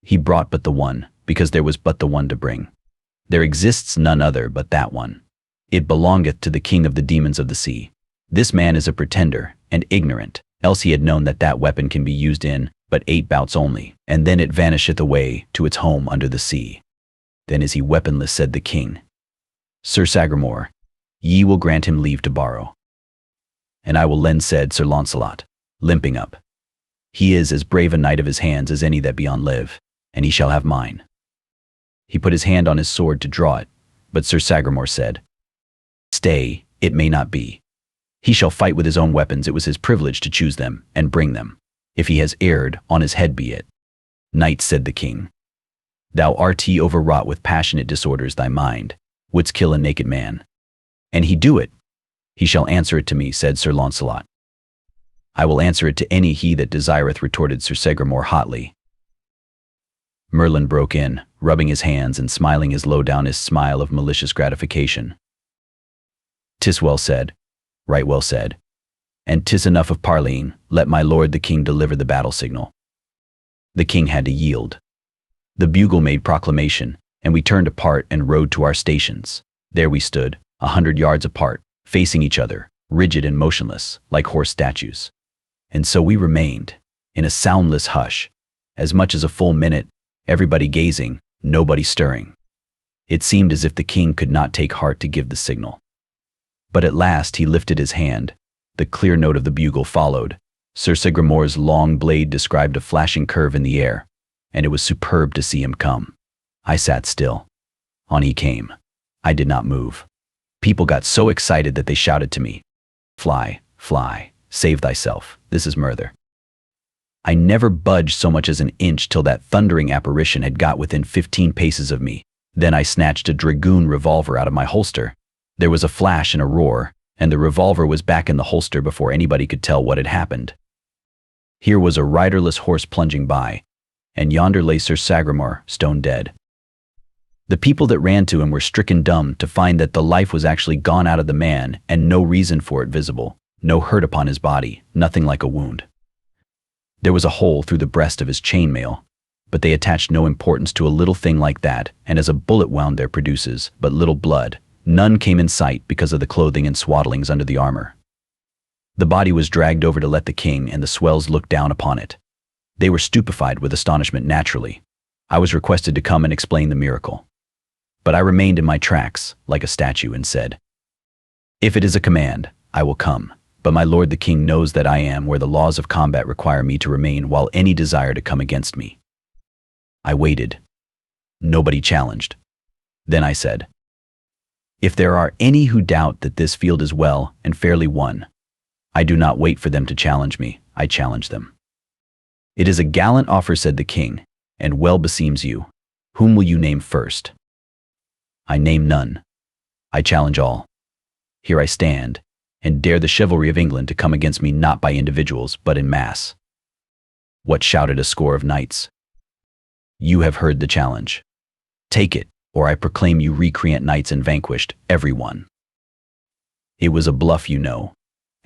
He brought but the one, because there was but the one to bring. There exists none other but that one. It belongeth to the king of the demons of the sea. This man is a pretender, and ignorant, else he had known that that weapon can be used in but 8 bouts only, and then it vanisheth away to its home under the sea. Then is he weaponless, said the king. "Sir Sagramor, ye will grant him leave to borrow." "And I will lend," said Sir Launcelot, limping up. "He is as brave a knight of his hands as any that be on live, and he shall have mine." He put his hand on his sword to draw it, but Sir Sagramor said, "Stay, it may not be. He shall fight with his own weapons. It was his privilege to choose them and bring them. If he has erred, on his head be it." "Knight," said the king, "thou art overwrought with passionate disorders. Thy mind wouldst kill a naked man. "An he do it, he shall answer it to me," said Sir Launcelot. "I will answer it to any he that desireth," retorted Sir Sagramore hotly. Merlin broke in, rubbing his hands and smiling his low-downest smile of malicious gratification. "'Tis well said, right well said. And 'tis enough of parleying, let my lord the king deliver the battle signal." The king had to yield. The bugle made proclamation, and we turned apart and rode to our stations. There we stood, 100 yards apart, facing each other, rigid and motionless, like horse statues. And so we remained, in a soundless hush, as much as a full minute, everybody gazing, nobody stirring. It seemed as if the king could not take heart to give the signal. But at last he lifted his hand. The clear note of the bugle followed. Sir Sagramore's long blade described a flashing curve in the air, and it was superb to see him come. I sat still. On he came. I did not move. People got so excited that they shouted to me, "Fly, fly, save thyself, this is murder." I never budged so much as an inch till that thundering apparition had got within 15 paces of me. Then I snatched a dragoon revolver out of my holster. There was a flash and a roar, and the revolver was back in the holster before anybody could tell what had happened. Here was a riderless horse plunging by, and yonder lay Sir Sagramore, stone dead. The people that ran to him were stricken dumb to find that the life was actually gone out of the man, and no reason for it visible, no hurt upon his body, nothing like a wound. There was a hole through the breast of his chainmail, but they attached no importance to a little thing like that, and as a bullet wound there produces but little blood, none came in sight because of the clothing and swaddlings under the armor. The body was dragged over to let the king and the swells look down upon it. They were stupefied with astonishment naturally. I was requested to come and explain the miracle. But I remained in my tracks, like a statue, and said, "If it is a command, I will come. But my lord the king knows that I am where the laws of combat require me to remain while any desire to come against me." I waited. Nobody challenged. Then I said, "If there are any who doubt that this field is well and fairly won, I do not wait for them to challenge me, I challenge them." "It is a gallant offer," said the king, "and well beseems you. Whom will you name first?" I name none. I challenge all. Here I stand, and dare the chivalry of England to come against me not by individuals, but in mass. What shouted a score of knights? You have heard the challenge. Take it, or I proclaim you recreant knights and vanquished, every one. It was a bluff, you know.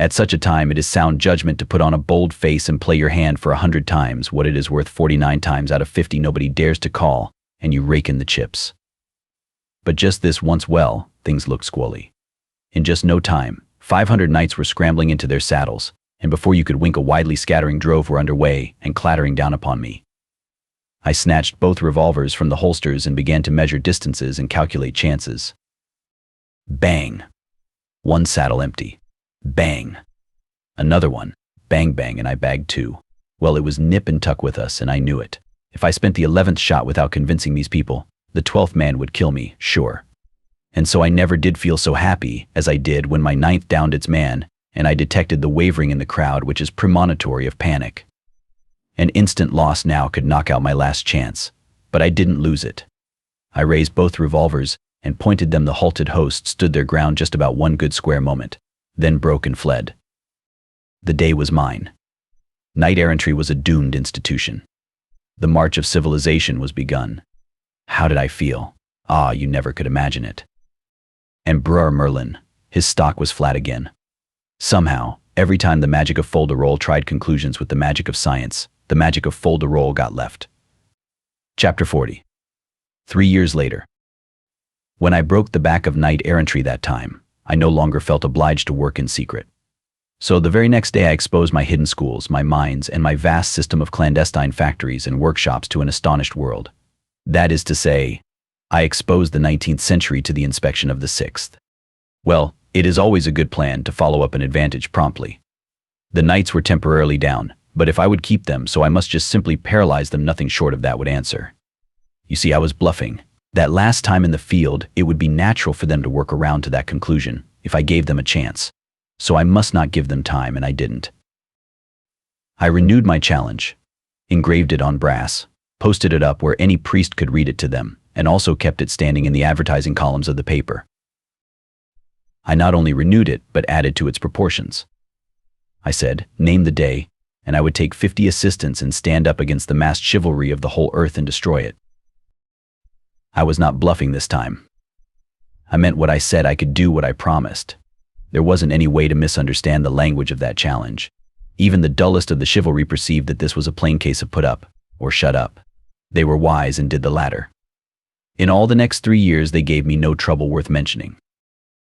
At such a time it is sound judgment to put on a bold face and play your hand for 100 times what it is worth 49 times out of 50 nobody dares to call, and you rake in the chips. But just this once well, things looked squally. In just no time, 500 knights were scrambling into their saddles, and before you could wink a widely scattering drove were underway and clattering down upon me. I snatched both revolvers from the holsters and began to measure distances and calculate chances. Bang! One saddle empty. Bang! Another one. Bang bang, and I bagged two. Well, it was nip and tuck with us, and I knew it. If I spent the 11th shot without convincing these people, the 12th man would kill me, sure. And so I never did feel so happy as I did when my 9th downed its man, and I detected the wavering in the crowd which is premonitory of panic. An instant loss now could knock out my last chance, but I didn't lose it. I raised both revolvers and pointed them. The halted host stood their ground just about one good square moment, then broke and fled. The day was mine. Knight-errantry was a doomed institution. The march of civilization was begun. How did I feel? Ah, you never could imagine it. And Br'er Merlin, his stock was flat again. Somehow, every time the magic of Fol-de-rol tried conclusions with the magic of science, the magic of Fol-de-rol got left. Chapter 40. 3 years later. When I broke the back of knight-errantry that time, I no longer felt obliged to work in secret. So the very next day I exposed my hidden schools, my mines, and my vast system of clandestine factories and workshops to an astonished world. That is to say, I exposed the 19th century to the inspection of the 6th. Well, it is always a good plan to follow up an advantage promptly. The knights were temporarily down, but if I would keep them, so I must just simply paralyze them, nothing short of that would answer. You see, I was bluffing. That last time in the field, it would be natural for them to work around to that conclusion, if I gave them a chance. So I must not give them time, and I didn't. I renewed my challenge, engraved it on brass, posted it up where any priest could read it to them, and also kept it standing in the advertising columns of the paper. I not only renewed it, but added to its proportions. I said, name the day, and I would take 50 assistants and stand up against the massed chivalry of the whole earth and destroy it. I was not bluffing this time. I meant what I said. I could do what I promised. There wasn't any way to misunderstand the language of that challenge. Even the dullest of the chivalry perceived that this was a plain case of put up, or shut up. They were wise and did the latter. In all the next 3 years they gave me no trouble worth mentioning.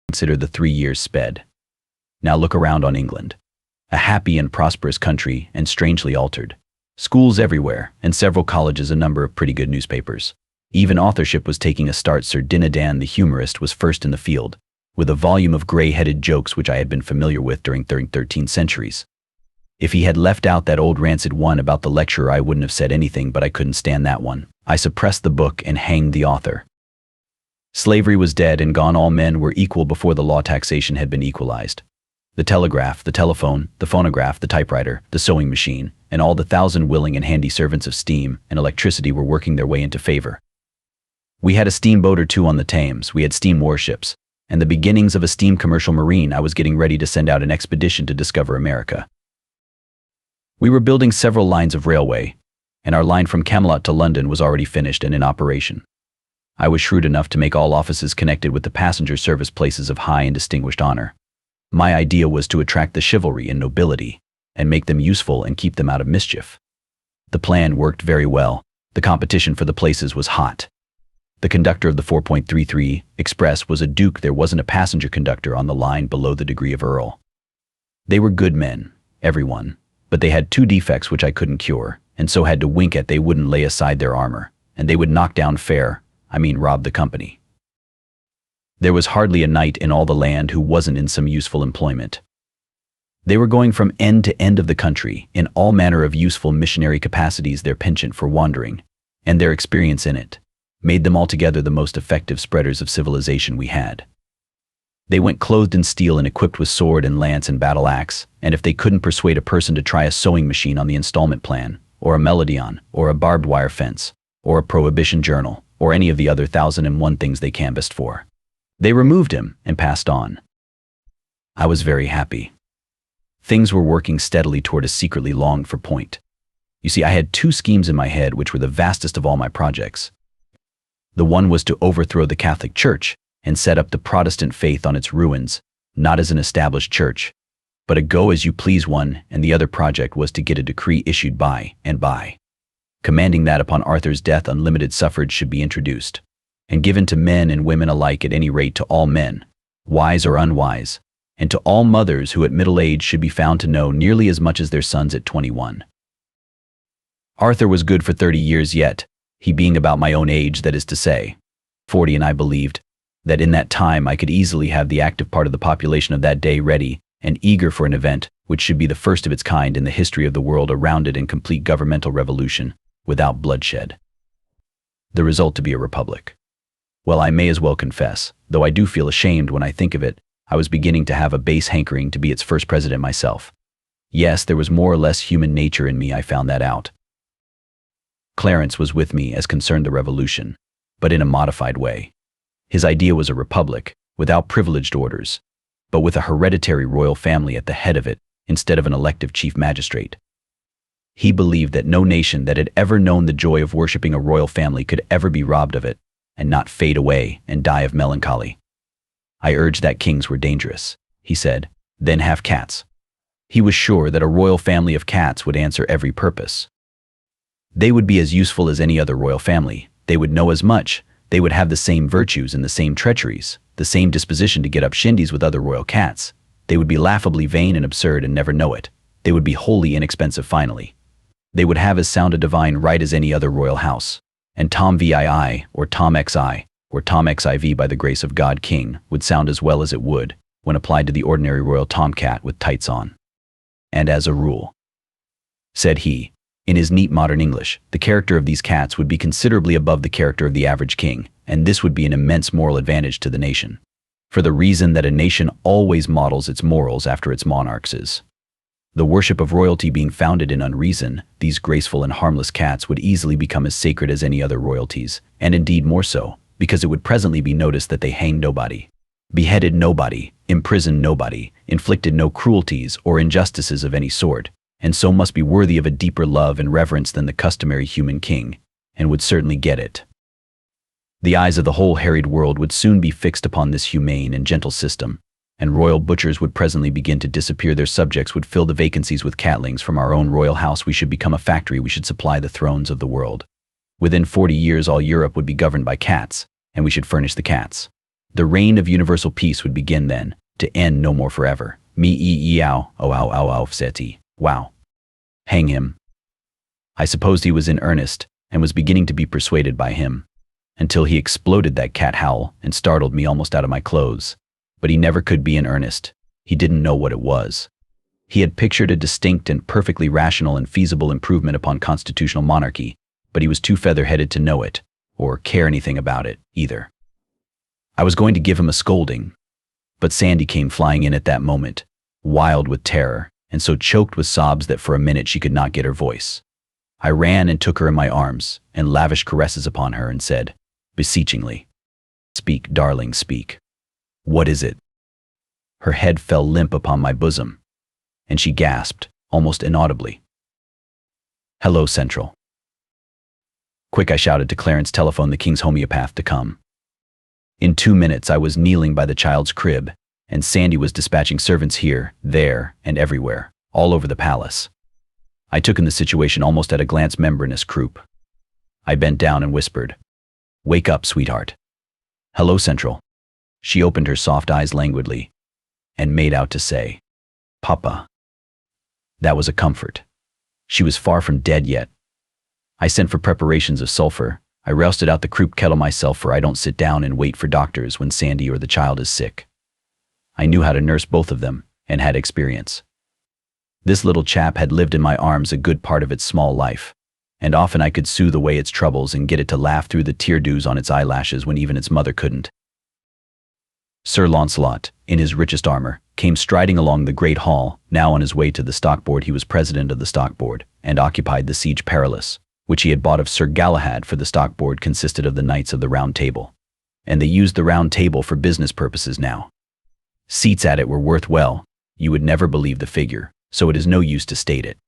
Consider the 3 years sped. Now look around on England. A happy and prosperous country, and strangely altered. Schools everywhere, and several colleges, a number of pretty good newspapers. Even authorship was taking a start. Sir Dinadan the humorist was first in the field, with a volume of gray-headed jokes which I had been familiar with during 13 centuries. If he had left out that old rancid one about the lecturer, I wouldn't have said anything, but I couldn't stand that one. I suppressed the book and hanged the author. Slavery was dead and gone. All men were equal before the law. Taxation had been equalized. The telegraph, the telephone, the phonograph, the typewriter, the sewing machine, and all the 1,000 willing and handy servants of steam and electricity were working their way into favor. We had a steamboat or two on the Thames, we had steam warships, and the beginnings of a steam commercial marine. I was getting ready to send out an expedition to discover America. We were building several lines of railway, and our line from Camelot to London was already finished and in operation. I was shrewd enough to make all offices connected with the passenger service places of high and distinguished honor. My idea was to attract the chivalry and nobility, and make them useful and keep them out of mischief. The plan worked very well. The competition for the places was hot. The conductor of the 4.33 express was a duke. There wasn't a passenger conductor on the line below the degree of earl. They were good men, everyone, but they had 2 defects which I couldn't cure, and so had to wink at. They wouldn't lay aside their armor, and they would knock down fare, rob the company. There was hardly a knight in all the land who wasn't in some useful employment. They were going from end to end of the country in all manner of useful missionary capacities. Their penchant for wandering, and their experience in it, made them altogether the most effective spreaders of civilization we had. They went clothed in steel and equipped with sword and lance and battle axe, and if they couldn't persuade a person to try a sewing machine on the installment plan, or a melodeon, or a barbed wire fence, or a prohibition journal, or any of the other 1,001 things they canvassed for, they removed him and passed on. I was very happy. Things were working steadily toward a secretly longed for point. You see, I had 2 schemes in my head which were the vastest of all my projects. The one was to overthrow the Catholic Church and set up the Protestant faith on its ruins, not as an established church, but a go-as-you-please one, and the other project was to get a decree issued by and by, commanding that upon Arthur's death unlimited suffrage should be introduced, and given to men and women alike, at any rate to all men, wise or unwise, and to all mothers who at middle age should be found to know nearly as much as their sons at 21. Arthur was good for 30 years yet, he being about my own age, that is to say, 40, and I believed that in that time I could easily have the active part of the population of that day ready and eager for an event which should be the first of its kind in the history of the world, a rounded and complete governmental revolution, without bloodshed. The result to be a republic. Well, I may as well confess, though I do feel ashamed when I think of it, I was beginning to have a base hankering to be its first president myself. Yes, there was more or less human nature in me, I found that out. Clarence was with me as concerned the revolution, but in a modified way. His idea was a republic, without privileged orders, but with a hereditary royal family at the head of it, instead of an elective chief magistrate. He believed that no nation that had ever known the joy of worshipping a royal family could ever be robbed of it, and not fade away and die of melancholy. I urged that kings were dangerous, he said, then have cats. He was sure that a royal family of cats would answer every purpose. They would be as useful as any other royal family, they would know as much, they would have the same virtues and the same treacheries, the same disposition to get up shindies with other royal cats. They would be laughably vain and absurd and never know it. They would be wholly inexpensive finally. They would have as sound a divine right as any other royal house. And Tom VII, or Tom XI, or Tom XIV by the grace of God King, would sound as well as it would, when applied to the ordinary royal tomcat with tights on. And as a rule, said he, in his neat modern English, the character of these cats would be considerably above the character of the average king, and this would be an immense moral advantage to the nation, for the reason that a nation always models its morals after its monarchs is. The worship of royalty being founded in unreason, these graceful and harmless cats would easily become as sacred as any other royalties, and indeed more so, because it would presently be noticed that they hanged nobody, beheaded nobody, imprisoned nobody, inflicted no cruelties or injustices of any sort, and so must be worthy of a deeper love and reverence than the customary human king, and would certainly get it. The eyes of the whole harried world would soon be fixed upon this humane and gentle system, and royal butchers would presently begin to disappear. Their subjects would fill the vacancies with catlings. From our own royal house we should become a factory. We should supply the thrones of the world. Within 40 years all Europe would be governed by cats, and we should furnish the cats. The reign of universal peace would begin then, to end no more forever. Me-e-e-ow, oh-ow-ow-ow, seti. Wow. Hang him. I supposed he was in earnest, and was beginning to be persuaded by him, until he exploded that cat howl and startled me almost out of my clothes. But he never could be in earnest. He didn't know what it was. He had pictured a distinct and perfectly rational and feasible improvement upon constitutional monarchy, but he was too feather-headed to know it, or care anything about it, either. I was going to give him a scolding, but Sandy came flying in at that moment, wild with terror, and so choked with sobs that for a minute she could not get her voice. I ran and took her in my arms, and lavished caresses upon her, and said, beseechingly, "Speak, darling, speak. What is it?" Her head fell limp upon my bosom, and she gasped, almost inaudibly, "Hello, Central." Quick, I shouted to Clarence, telephone the king's homeopath to come. In 2 minutes I was kneeling by the child's crib, and Sandy was dispatching servants here, there, and everywhere, all over the palace. I took in the situation almost at a glance. Membranous croup. I bent down and whispered, "Wake up, sweetheart." "Hello, Central." She opened her soft eyes languidly, and made out to say, "Papa." That was a comfort. She was far from dead yet. I sent for preparations of sulfur. I rousted out the croup kettle myself, for I don't sit down and wait for doctors when Sandy or the child is sick. I knew how to nurse both of them, and had experience. This little chap had lived in my arms a good part of its small life, and often I could soothe away its troubles and get it to laugh through the tear-dews on its eyelashes when even its mother couldn't. Sir Launcelot, in his richest armor, came striding along the great hall. Now on his way to the stock board, he was president of the stock board, and occupied the Siege Perilous, which he had bought of Sir Galahad, for the stock board consisted of the Knights of the Round Table, and they used the Round Table for business purposes now. Seats at it were worth, well, you would never believe the figure, so it is no use to state it.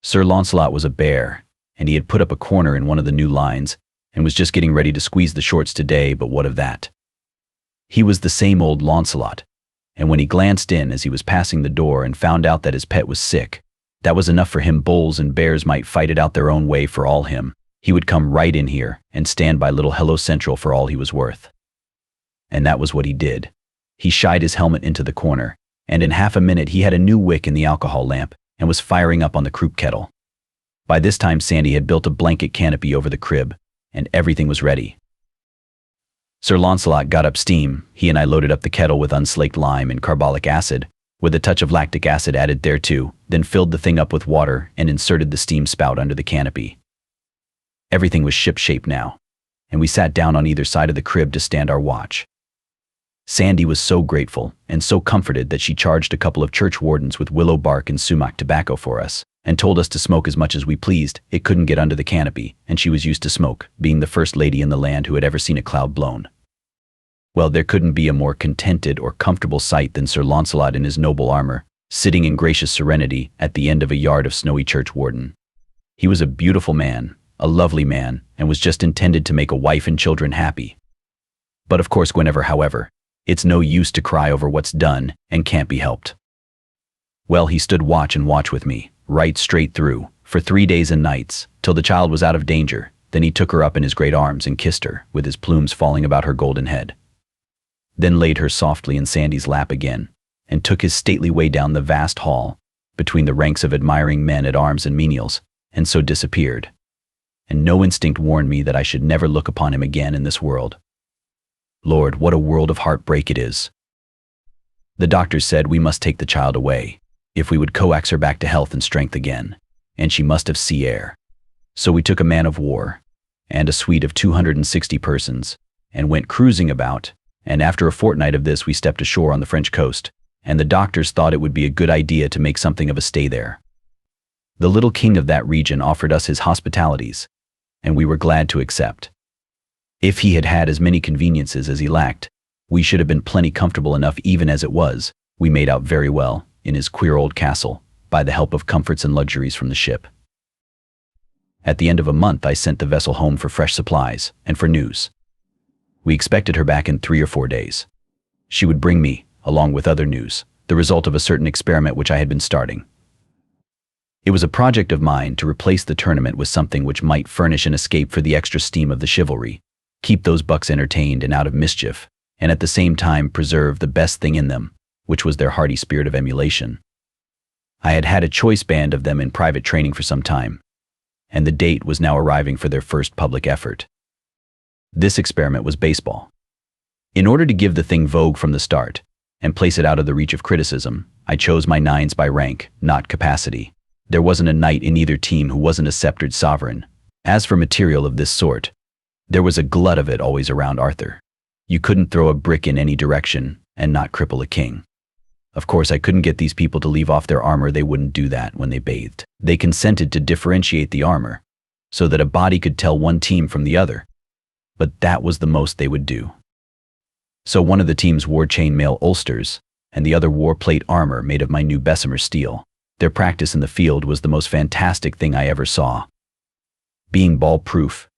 Sir Launcelot was a bear, and he had put up a corner in one of the new lines, and was just getting ready to squeeze the shorts today, but what of that? He was the same old Launcelot, and when he glanced in as he was passing the door and found out that his pet was sick, that was enough for him. Bulls and bears might fight it out their own way for all him. He would come right in here and stand by little Hello Central for all he was worth. And that was what he did. He shied his helmet into the corner, and in half a minute he had a new wick in the alcohol lamp and was firing up on the croup kettle. By this time Sandy had built a blanket canopy over the crib, and everything was ready. Sir Launcelot got up steam. He and I loaded up the kettle with unslaked lime and carbolic acid, with a touch of lactic acid added thereto, then filled the thing up with water and inserted the steam spout under the canopy. Everything was ship-shape now, and we sat down on either side of the crib to stand our watch. Sandy was so grateful and so comforted that she charged a couple of church wardens with willow bark and sumac tobacco for us, and told us to smoke as much as we pleased. It couldn't get under the canopy, and she was used to smoke, being the first lady in the land who had ever seen a cloud blown. Well, there couldn't be a more contented or comfortable sight than Sir Launcelot in his noble armor, sitting in gracious serenity at the end of a yard of snowy church warden. He was a beautiful man, a lovely man, and was just intended to make a wife and children happy. But of course, however, it's no use to cry over what's done and can't be helped. Well, he stood watch and watch with me, right straight through, for 3 days and nights, till the child was out of danger. Then he took her up in his great arms and kissed her, with his plumes falling about her golden head. Then laid her softly in Sandy's lap again, and took his stately way down the vast hall, between the ranks of admiring men at arms and menials, and so disappeared. And no instinct warned me that I should never look upon him again in this world. Lord, what a world of heartbreak it is. The doctors said we must take the child away, if we would coax her back to health and strength again, and she must have sea air. So we took a man of war, and a suite of 260 persons, and went cruising about, and after a fortnight of this we stepped ashore on the French coast, and the doctors thought it would be a good idea to make something of a stay there. The little king of that region offered us his hospitalities, and we were glad to accept. If he had had as many conveniences as he lacked, We should have been plenty comfortable enough even as it was. We made out very well, in his queer old castle, by the help of comforts and luxuries from the ship. At the end of a month I sent the vessel home for fresh supplies, and for news. We expected her back in 3 or 4 days. She would bring me, along with other news, the result of a certain experiment which I had been starting. It was a project of mine to replace the tournament with something which might furnish an escape for the extra steam of the chivalry, keep those bucks entertained and out of mischief, and at the same time preserve the best thing in them, which was their hearty spirit of emulation. I had had a choice band of them in private training for some time, and the date was now arriving for their first public effort. This experiment was baseball. In order to give the thing vogue from the start, and place it out of the reach of criticism, I chose my nines by rank, not capacity. There wasn't a knight in either team who wasn't a sceptered sovereign. As for material of this sort, there was a glut of it always around Arthur. You couldn't throw a brick in any direction and not cripple a king. Of course, I couldn't get these people to leave off their armor. They wouldn't do that when they bathed. They consented to differentiate the armor, so that a body could tell one team from the other. But that was the most they would do. So one of the teams wore chainmail ulsters, and the other wore plate armor made of my new Bessemer steel. Their practice in the field was the most fantastic thing I ever saw. Being ball-proof,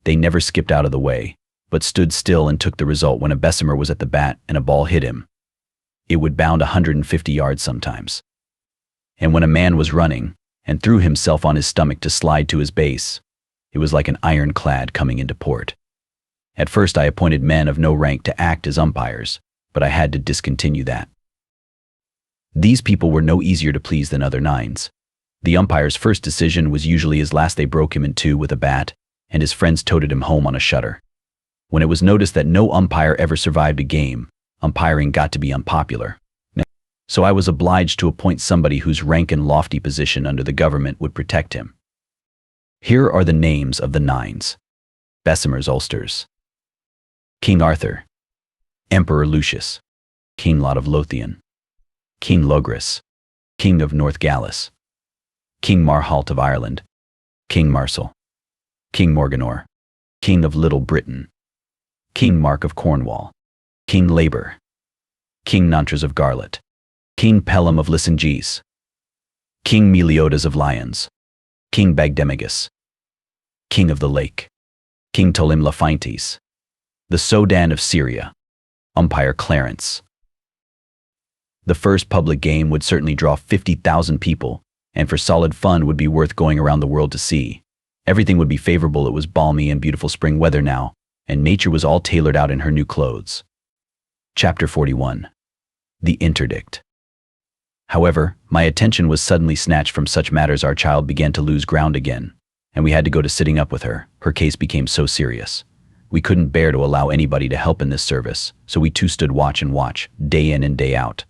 they never skipped out of the way, but stood still and took the result when a Bessemer was at the bat and a ball hit him. It would bound 150 yards sometimes. And when a man was running and threw himself on his stomach to slide to his base, it was like an ironclad coming into port. At first I appointed men of no rank to act as umpires, but I had to discontinue that. These people were no easier to please than other nines. The umpire's first decision was usually his last. They broke him in two with a bat, and his friends toted him home on a shutter. When it was noticed that no umpire ever survived a game, umpiring got to be unpopular. So I was obliged to appoint somebody whose rank and lofty position under the government would protect him. Here are the names of the nines. Bessemer's ulsters. King Arthur, Emperor Lucius, King Lot of Lothian, King Logris, King of North Gallus, King Marhalt of Ireland, King Marcel, King Morganor, King of Little Britain, King Mark of Cornwall, King Labor, King Nantras of Garlet, King Pelham of Lycingese, King Meliodas of Lyons, King Bagdemagus, King of the Lake, King Tolim Laphaintes, the Sodan of Syria, Umpire Clarence. The first public game would certainly draw 50,000 people, and for solid fun would be worth going around the world to see. Everything would be favorable. It was balmy and beautiful spring weather now, and nature was all tailored out in her new clothes. Chapter 41. The Interdict. However, my attention was suddenly snatched from such matters. Our child began to lose ground again, and we had to go to sitting up with her. Her case became so serious. We couldn't bear to allow anybody to help in this service, so we two stood watch and watch, day in and day out.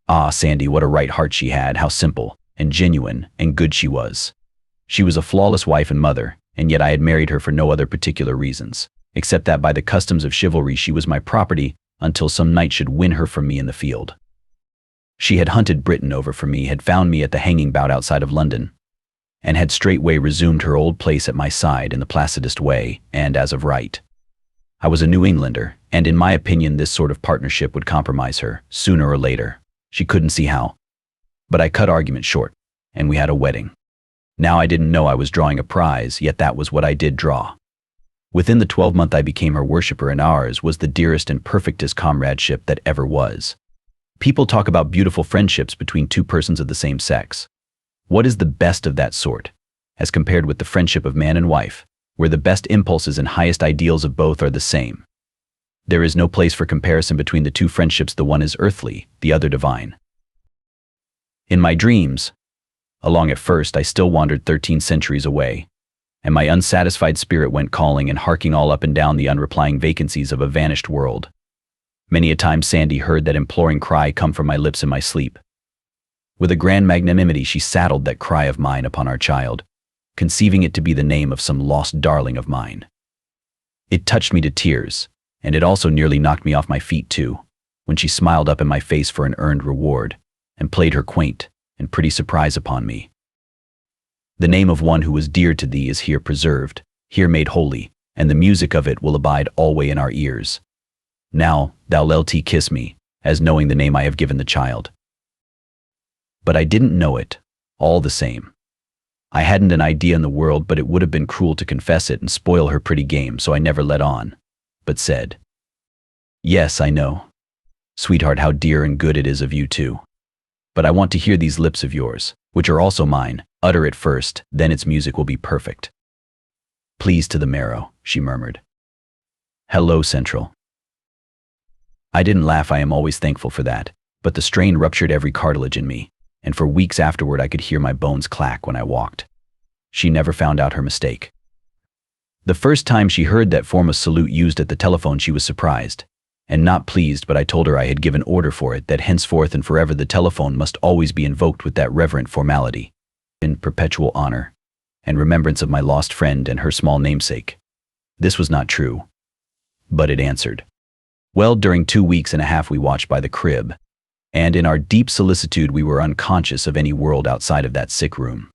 Ah, Sandy, what a right heart she had, how simple, and genuine, and good she was. She was a flawless wife and mother, and yet I had married her for no other particular reasons, except that by the customs of chivalry she was my property until some knight should win her from me in the field. She had hunted Britain over for me, had found me at the hanging bout outside of London, and had straightway resumed her old place at my side in the placidest way, and as of right. I was a New Englander, and in my opinion this sort of partnership would compromise her, sooner or later. She couldn't see how. But I cut argument short, and we had a wedding. Now I didn't know I was drawing a prize, yet that was what I did draw. Within the 12-month I became her worshipper, and ours was the dearest and perfectest comradeship that ever was. People talk about beautiful friendships between two persons of the same sex. What is the best of that sort, as compared with the friendship of man and wife, where the best impulses and highest ideals of both are the same? There is no place for comparison between the two friendships. The one is earthly, the other divine. In my dreams, along at first I still wandered 13 centuries away, and my unsatisfied spirit went calling and harking all up and down the unreplying vacancies of a vanished world. Many a time Sandy heard that imploring cry come from my lips in my sleep. With a grand magnanimity she saddled that cry of mine upon our child, conceiving it to be the name of some lost darling of mine. It touched me to tears, and it also nearly knocked me off my feet too, when she smiled up in my face for an earned reward, and played her quaint and pretty surprise upon me. The name of one who was dear to thee is here preserved, here made holy, and the music of it will abide alway in our ears. Now, thou LT kiss me, as knowing the name I have given the child. But I didn't know it, all the same. I hadn't an idea in the world, but it would have been cruel to confess it and spoil her pretty game, so I never let on, but said, "Yes, I know. Sweetheart, how dear and good it is of you too. But I want to hear these lips of yours, which are also mine, utter it first, then its music will be perfect." "Pleased to the marrow," she murmured. "Hello, Central." I didn't laugh, I am always thankful for that, but the strain ruptured every cartilage in me, and for weeks afterward I could hear my bones clack when I walked. She never found out her mistake. The first time she heard that form of salute used at the telephone, she was surprised, and not pleased, but I told her I had given order for it, that henceforth and forever the telephone must always be invoked with that reverent formality, in perpetual honor and remembrance of my lost friend and her small namesake. This was not true, but it answered. Well, during 2 weeks and a half we watched by the crib, and in our deep solicitude we were unconscious of any world outside of that sick room.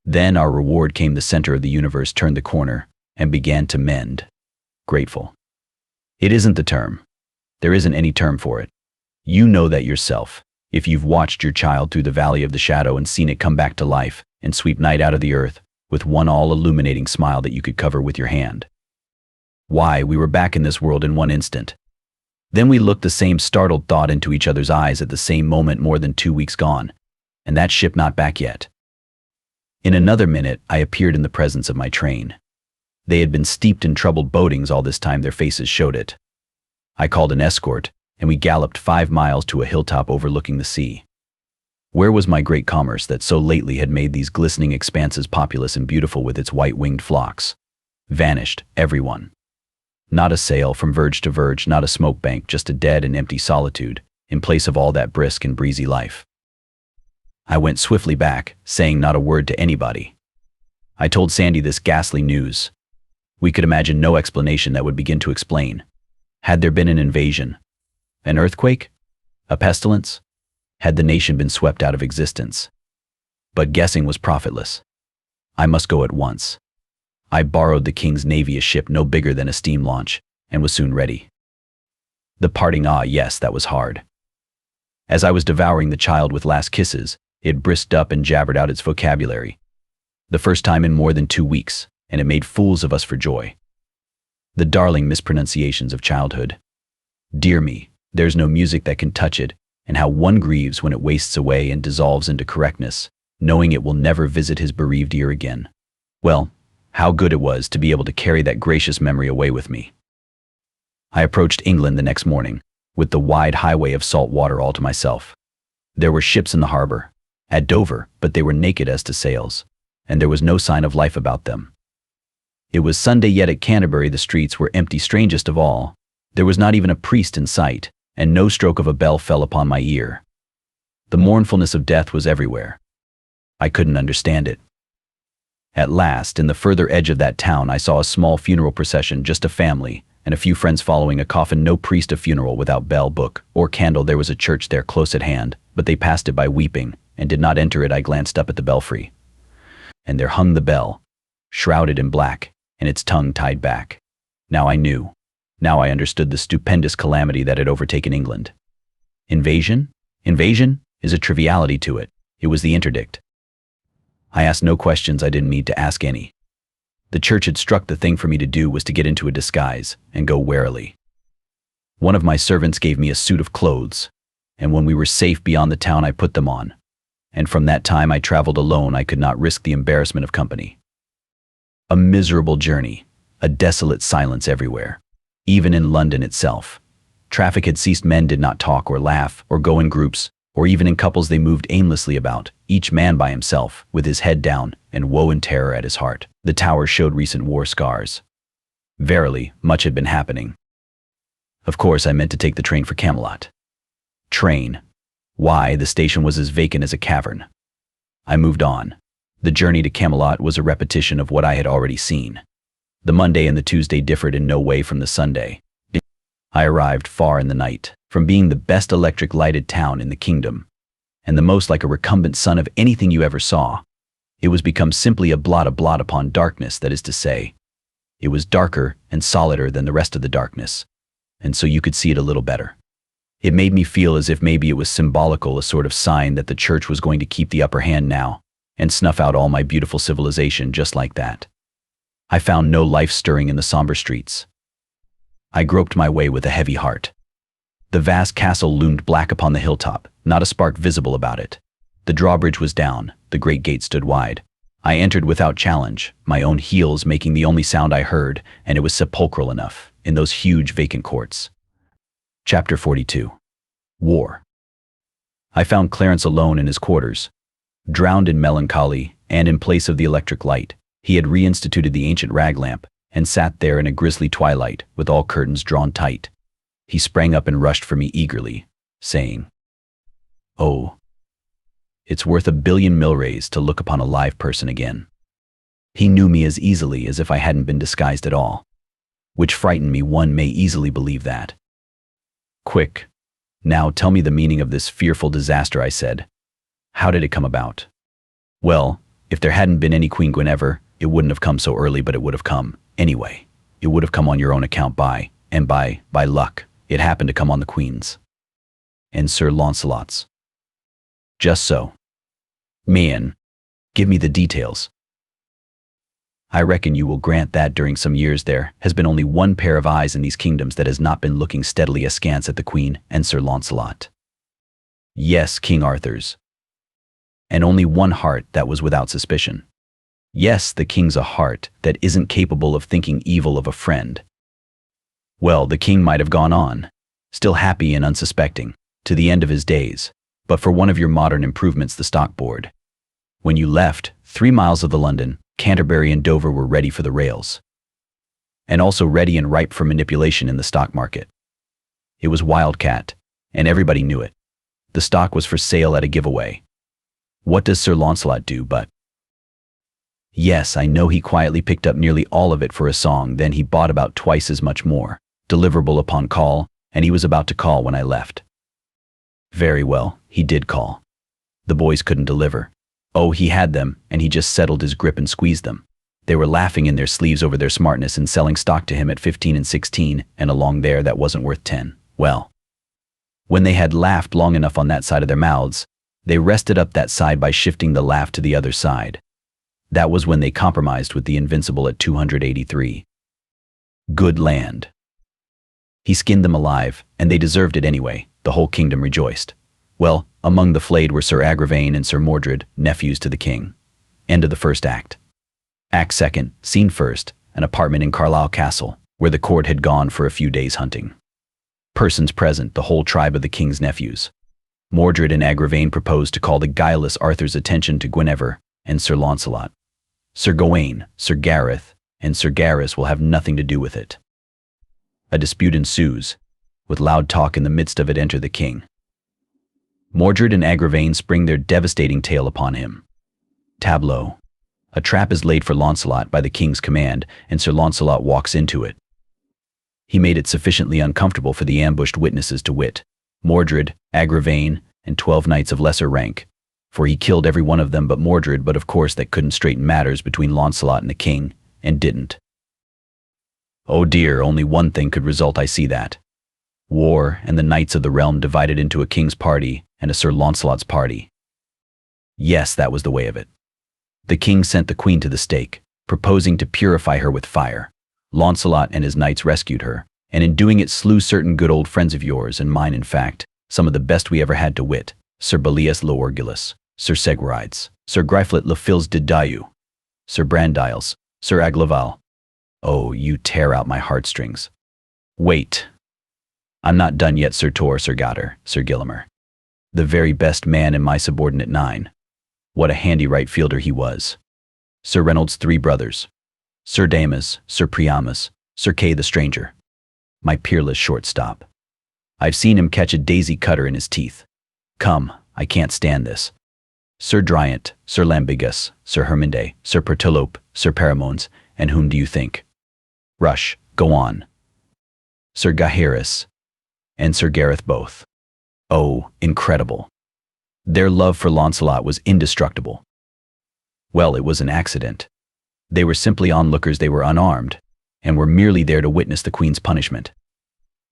Then our reward came. The center of the universe turned the corner and began to mend. Grateful. It isn't the term. There isn't any term for it. You know that yourself, if you've watched your child through the valley of the shadow and seen it come back to life and sweep night out of the earth with one all-illuminating smile that you could cover with your hand. Why, we were back in this world in one instant. Then we looked the same startled thought into each other's eyes at the same moment, more than 2 weeks gone, and that ship not back yet. In another minute, I appeared in the presence of my train. They had been steeped in troubled bodings all this time, their faces showed it. I called an escort, and we galloped 5 miles to a hilltop overlooking the sea. Where was my great commerce that so lately had made these glistening expanses populous and beautiful with its white-winged flocks? Vanished, everyone. Not a sail from verge to verge, not a smoke bank, just a dead and empty solitude, in place of all that brisk and breezy life. I went swiftly back, saying not a word to anybody. I told Sandy this ghastly news. We could imagine no explanation that would begin to explain. Had there been an invasion? An earthquake? A pestilence? Had the nation been swept out of existence? But guessing was profitless. I must go at once. I borrowed the King's Navy, a ship no bigger than a steam launch, and was soon ready. The parting, yes, that was hard. As I was devouring the child with last kisses, it brisked up and jabbered out its vocabulary. The first time in more than 2 weeks, and it made fools of us for joy. The darling mispronunciations of childhood. Dear me, there's no music that can touch it, and how one grieves when it wastes away and dissolves into correctness, knowing it will never visit his bereaved ear again. Well, how good it was to be able to carry that gracious memory away with me. I approached England the next morning, with the wide highway of salt water all to myself. There were ships in the harbor, at Dover, but they were naked as to sails, and there was no sign of life about them. It was Sunday, yet at Canterbury the streets were empty. Strangest of all, there was not even a priest in sight, and no stroke of a bell fell upon my ear. The mournfulness of death was everywhere. I couldn't understand it. At last, in the further edge of that town, I saw a small funeral procession, just a family, and a few friends following a coffin. No priest, a funeral without bell, book, or candle. There was a church there close at hand, but they passed it by weeping, and did not enter it. I glanced up at the belfry, and there hung the bell, shrouded in black, and its tongue tied back. Now I knew. Now I understood the stupendous calamity that had overtaken England. Invasion? Invasion is a triviality to it. It was the interdict. I asked no questions. I didn't need to ask any. The church had struck. The thing for me to do was to get into a disguise and go warily. One of my servants gave me a suit of clothes, and when we were safe beyond the town I put them on, and from that time I traveled alone. I could not risk the embarrassment of company. A miserable journey, a desolate silence everywhere, even in London itself. Traffic had ceased. Men did not talk or laugh or go in groups, or even in couples. They moved aimlessly about, each man by himself, with his head down and woe and terror at his heart. The towers showed recent war scars. Verily, much had been happening. Of course, I meant to take the train for Camelot. Train. Why, the station was as vacant as a cavern. I moved on. The journey to Camelot was a repetition of what I had already seen. The Monday and the Tuesday differed in no way from the Sunday. I arrived far in the night, from being the best electric lighted town in the kingdom, and the most like a recumbent sun of anything you ever saw. It was become simply a blot upon darkness, that is to say. It was darker and solider than the rest of the darkness, and so you could see it a little better. It made me feel as if maybe it was symbolical, a sort of sign that the church was going to keep the upper hand now, and snuff out all my beautiful civilization just like that. I found no life stirring in the somber streets. I groped my way with a heavy heart. The vast castle loomed black upon the hilltop, not a spark visible about it. The drawbridge was down, the great gate stood wide. I entered without challenge, my own heels making the only sound I heard, and it was sepulchral enough, in those huge vacant courts. Chapter 42. War. I found Clarence alone in his quarters. Drowned in melancholy, and in place of the electric light, he had reinstituted the ancient rag lamp, and sat there in a grisly twilight, with all curtains drawn tight. He sprang up and rushed for me eagerly, saying, "Oh, it's worth 1,000,000,000 milrays to look upon a live person again." He knew me as easily as if I hadn't been disguised at all, which frightened me. One may easily believe that. "Quick, now tell me the meaning of this fearful disaster," I said. "How did it come about?" "Well, if there hadn't been any Queen Guinevere, it wouldn't have come so early, but it would have come anyway. It would have come on your own account by luck. It happened to come on the Queen's and Sir Launcelot's." "Just so. Man, give me the details." "I reckon you will grant that during some years there has been only one pair of eyes in these kingdoms that has not been looking steadily askance at the Queen and Sir Launcelot." "Yes, King Arthur's." "And only one heart that was without suspicion." "Yes, the king's a heart that isn't capable of thinking evil of a friend." "Well, the king might have gone on, still happy and unsuspecting, to the end of his days, but for one of your modern improvements, the stock board. When you left, 3 miles of the London, Canterbury and Dover were ready for the rails, and also ready and ripe for manipulation in the stock market. It was wildcat, and everybody knew it. The stock was for sale at a giveaway. What does Sir Launcelot do but— Yes, I know he quietly picked up nearly all of it for a song, then he bought about twice as much more, deliverable upon call, and he was about to call when I left." "Very well, he did call. The boys couldn't deliver. Oh, he had them, and he just settled his grip and squeezed them. They were laughing in their sleeves over their smartness and selling stock to him at 15 and 16, and along there that wasn't worth 10. Well, when they had laughed long enough on that side of their mouths, they rested up that side by shifting the laugh to the other side. That was when they compromised with the Invincible at 283. Good land. He skinned them alive, and they deserved it anyway. The whole kingdom rejoiced. Well, among the flayed were Sir Agravain and Sir Mordred, nephews to the king. End of the first act. Act second, scene first, an apartment in Carlisle Castle, where the court had gone for a few days hunting. Persons present, the whole tribe of the king's nephews. Mordred and Agravain proposed to call the guileless Arthur's attention to Guinevere and Sir Launcelot. Sir Gawain, Sir Gareth, and Sir Gareth will have nothing to do with it. A dispute ensues. With loud talk in the midst of it enter the king. Mordred and Agravain spring their devastating tale upon him. Tableau. A trap is laid for Launcelot by the king's command, and Sir Launcelot walks into it. He made it sufficiently uncomfortable for the ambushed witnesses, to wit, Mordred, Agravain, and 12 knights of lesser rank, for he killed every one of them but Mordred, but of course that couldn't straighten matters between Launcelot and the king, and didn't. Oh dear, only one thing could result, I see that. War, and the knights of the realm divided into a king's party and a Sir Launcelot's party. Yes, that was the way of it. The king sent the queen to the stake, proposing to purify her with fire. Launcelot and his knights rescued her, and in doing it slew certain good old friends of yours and mine, in fact, some of the best we ever had, to wit, Sir Belias le Orgulous, Sir Segwarides, Sir Gryflet le Fils de Dieu, Sir Brandiles, Sir Aglaval. Oh, you tear out my heartstrings. Wait. I'm not done yet. Sir Tor, Sir Gatter, Sir Gillimer. The very best man in my subordinate 9. What a handy right fielder he was. Sir Reynolds' 3 brothers. Sir Damas, Sir Priamus, Sir Kay the Stranger. My peerless shortstop. I've seen him catch a daisy cutter in his teeth. Come, I can't stand this. Sir Dryant, Sir Lambigus, Sir Herminde, Sir Pertilope, Sir Paramones, and whom do you think? Rush, go on. Sir Gaheris, and Sir Gareth both. Oh, incredible. Their love for Launcelot was indestructible. Well, it was an accident. They were simply onlookers, they were unarmed, and were merely there to witness the queen's punishment.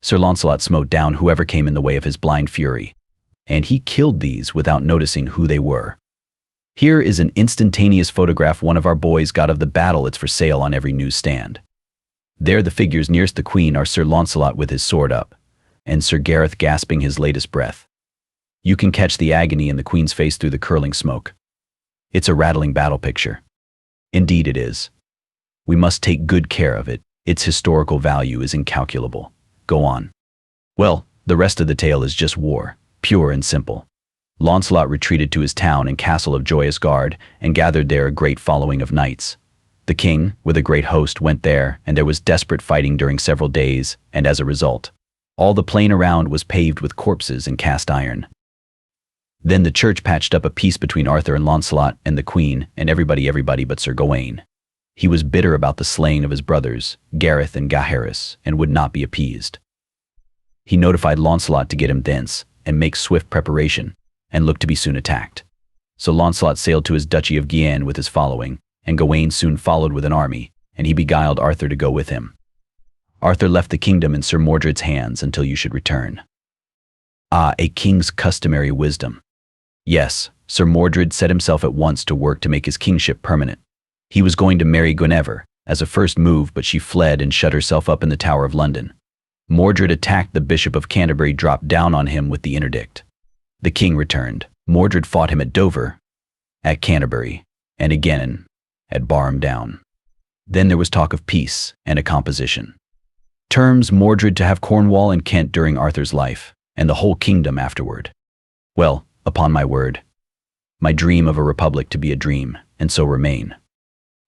Sir Launcelot smote down whoever came in the way of his blind fury, and he killed these without noticing who they were. Here is an instantaneous photograph one of our boys got of the battle. It's for sale on every newsstand. There the figures nearest the queen are Sir Launcelot with his sword up, and Sir Gareth gasping his latest breath. You can catch the agony in the queen's face through the curling smoke. It's a rattling battle picture. Indeed it is. We must take good care of it. Its historical value is incalculable. Go on. Well, the rest of the tale is just war, pure and simple. Launcelot retreated to his town and castle of Joyous Gard, and gathered there a great following of knights. The king, with a great host, went there, and there was desperate fighting during several days, and as a result, all the plain around was paved with corpses and cast iron. Then the church patched up a peace between Arthur and Launcelot and the queen and everybody but Sir Gawain. He was bitter about the slaying of his brothers, Gareth and Gaheris, and would not be appeased. He notified Launcelot to get him thence, and make swift preparation, and looked to be soon attacked. So Launcelot sailed to his duchy of Guienne with his following, and Gawain soon followed with an army, and he beguiled Arthur to go with him. Arthur left the kingdom in Sir Mordred's hands until you should return. Ah, a king's customary wisdom. Yes, Sir Mordred set himself at once to work to make his kingship permanent. He was going to marry Guinevere as a first move, but she fled and shut herself up in the Tower of London. Mordred attacked the Bishop of Canterbury, dropped down on him with the interdict. The king returned. Mordred fought him at Dover, at Canterbury, and again at Barham Down. Then there was talk of peace and a composition. Terms Mordred to have Cornwall and Kent during Arthur's life, and the whole kingdom afterward. Well, upon my word, my dream of a republic to be a dream, and so remain.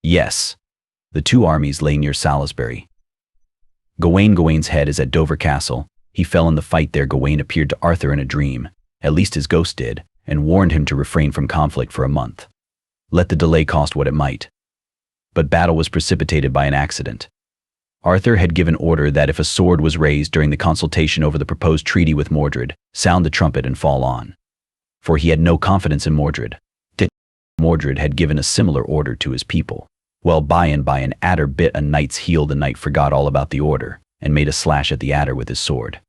Yes, the two armies lay near Salisbury. Gawain's head is at Dover Castle. He fell in the fight there. Gawain appeared to Arthur in a dream, at least his ghost did, and warned him to refrain from conflict for a month. Let the delay cost what it might. But battle was precipitated by an accident. Arthur had given order that if a sword was raised during the consultation over the proposed treaty with Mordred, sound the trumpet and fall on. For he had no confidence in Mordred. Mordred had given a similar order to his people. Well, by and by an adder bit a knight's heel. The knight forgot all about the order, and made a slash at the adder with his sword.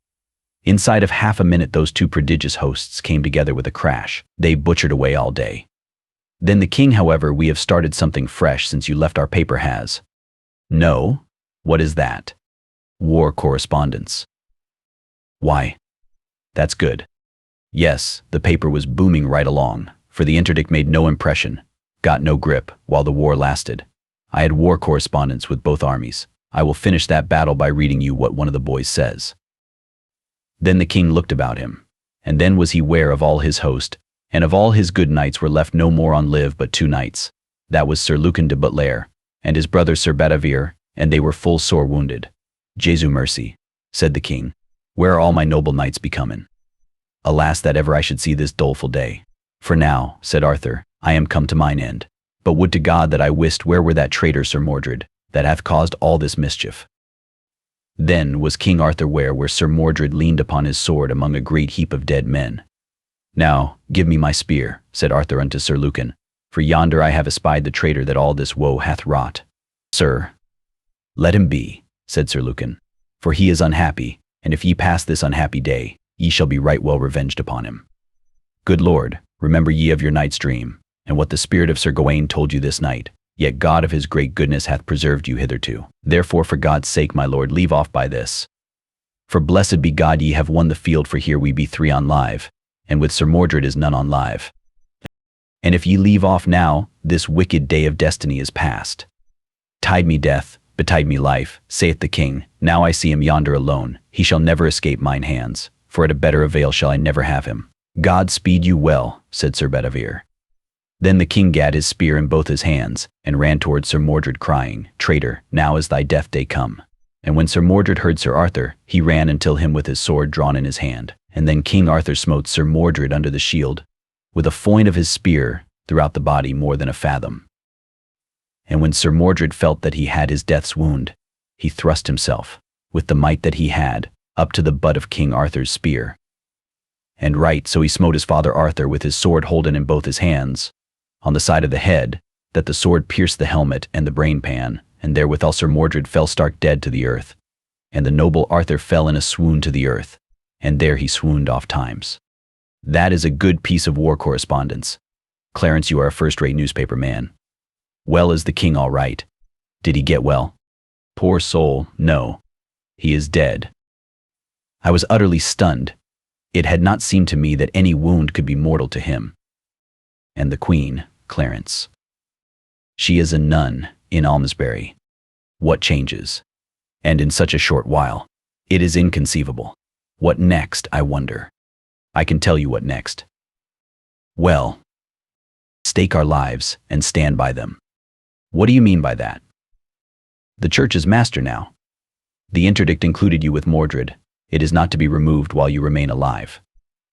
Inside of half a minute those two prodigious hosts came together with a crash. They butchered away all day. Then the king, however, we have started something fresh since you left our paper has. No? What is that? War correspondence. Why? That's good. Yes, the paper was booming right along, for the interdict made no impression, got no grip, while the war lasted. I had war correspondence with both armies. I will finish that battle by reading you what one of the boys says. Then the king looked about him, and then was he ware of all his host, and of all his good knights were left no more on live but two knights. That was Sir Lucan de Butlere, and his brother Sir Bedivere, and they were full sore wounded. Jesu mercy, said the king, where are all my noble knights becomen? Alas, that ever I should see this doleful day. For now, said Arthur, I am come to mine end. But would to God that I wist where were that traitor Sir Mordred, that hath caused all this mischief. Then was King Arthur where Sir Mordred leaned upon his sword among a great heap of dead men. Now, give me my spear, said Arthur unto Sir Lucan, for yonder I have espied the traitor that all this woe hath wrought. Sir, let him be, said Sir Lucan, for he is unhappy, and if ye pass this unhappy day, ye shall be right well revenged upon him. Good Lord, remember ye of your night's dream, and what the spirit of Sir Gawain told you this night. Yet God of his great goodness hath preserved you hitherto. Therefore for God's sake, my lord, leave off by this. For blessed be God ye have won the field, for here we be three on live, and with Sir Mordred is none on live. And if ye leave off now, this wicked day of destiny is past. Tide me death, betide me life, saith the king, now I see him yonder alone, he shall never escape mine hands, for at a better avail shall I never have him. God speed you well, said Sir Bedivere. Then the king gat his spear in both his hands, and ran towards Sir Mordred, crying, Traitor, now is thy death day come. And when Sir Mordred heard Sir Arthur, he ran until him with his sword drawn in his hand. And then King Arthur smote Sir Mordred under the shield, with a foin of his spear, throughout the body more than a fathom. And when Sir Mordred felt that he had his death's wound, he thrust himself, with the might that he had, up to the butt of King Arthur's spear. And right so he smote his father Arthur with his sword holden in both his hands, on the side of the head, that the sword pierced the helmet and the brain pan, and therewithal Sir Mordred fell stark dead to the earth. and the noble Arthur fell in a swoon to the earth, and there he swooned oft times. That is a good piece of war correspondence. Clarence, you are a first-rate newspaper man. Well, is the king all right? Did he get well? Poor soul, no. He is dead. I was utterly stunned. It had not seemed to me that any wound could be mortal to him. And the Queen, Clarence. She is a nun in Almesbury. What changes? And in such a short while. It is inconceivable. What next, I wonder? I can tell you what next. Well, stake our lives and stand by them. What do you mean by that? The church is master now. The interdict included you with Mordred. It is not to be removed while you remain alive.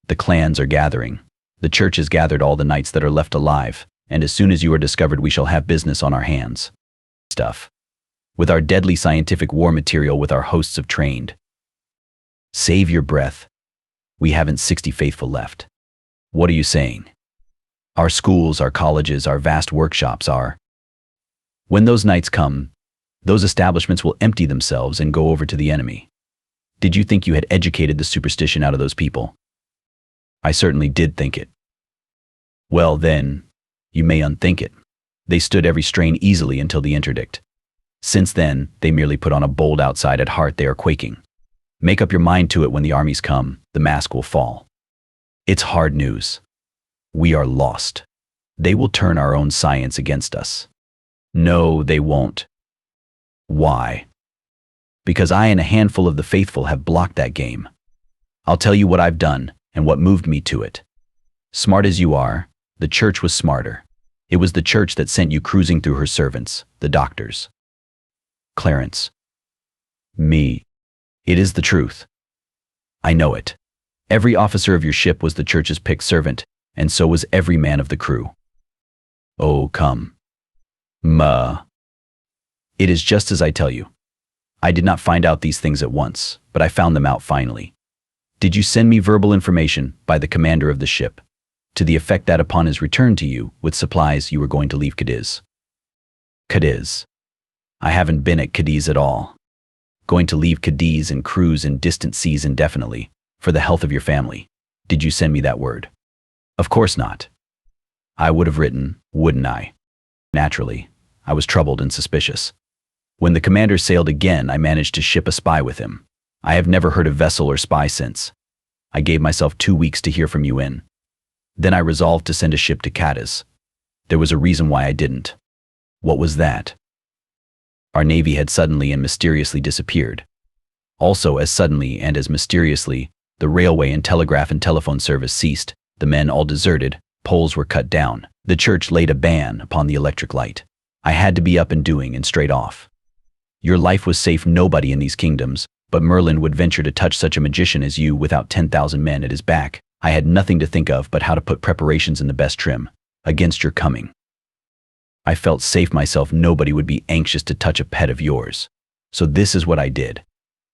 The clans are gathering. The church has gathered all the knights that are left alive, and as soon as you are discovered we shall have business on our hands. Stuff. With our deadly scientific war material, with our hosts of trained. Save your breath. We haven't 60 faithful left. What are you saying? Our schools, our colleges, our vast workshops are. When those knights come, those establishments will empty themselves and go over to the enemy. Did you think you had educated the superstition out of those people? I certainly did think it. Well then, you may unthink it. They stood every strain easily until the interdict. Since then, they merely put on a bold outside. At heart they are quaking. Make up your mind to it. When the armies come, the mask will fall. It's hard news. We are lost. They will turn our own science against us. No, they won't. Why? Because I and a handful of the faithful have blocked that game. I'll tell you what I've done and what moved me to it. Smart as you are, the church was smarter. It was the church that sent you cruising through her servants, the doctors. Clarence. Me. It is the truth. I know it. Every officer of your ship was the church's picked servant, and so was every man of the crew. Oh, come. It is just as I tell you. I did not find out these things at once, but I found them out finally. Did you send me verbal information by the commander of the ship, to the effect that upon his return to you with supplies you were going to leave Cadiz? Cadiz. I haven't been at Cadiz at all. Going to leave Cadiz and cruise in distant seas indefinitely, for the health of your family. Did you send me that word? Of course not. I would have written, wouldn't I? Naturally, I was troubled and suspicious. When the commander sailed again, I managed to ship a spy with him. I have never heard of vessel or spy since. I gave myself 2 weeks to hear from you in. Then I resolved to send a ship to Cadiz. There was a reason why I didn't. What was that? Our navy had suddenly and mysteriously disappeared. Also, as suddenly and as mysteriously, the railway and telegraph and telephone service ceased, the men all deserted, poles were cut down, the church laid a ban upon the electric light. I had to be up and doing and straight off. Your life was safe. Nobody in these kingdoms, but Merlin would venture to touch such a magician as you without 10,000 men at his back. I had nothing to think of but how to put preparations in the best trim, against your coming. I felt safe myself. Nobody would be anxious to touch a pet of yours. So this is what I did.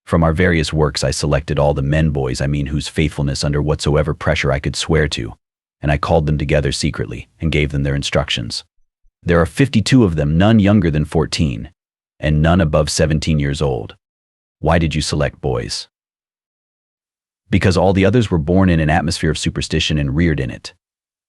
From our various works I selected all the men boys whose faithfulness under whatsoever pressure I could swear to, and I called them together secretly and gave them their instructions. There are 52 of them, none younger than 14, and none above 17 years old. Why did you select boys? Because all the others were born in an atmosphere of superstition and reared in it.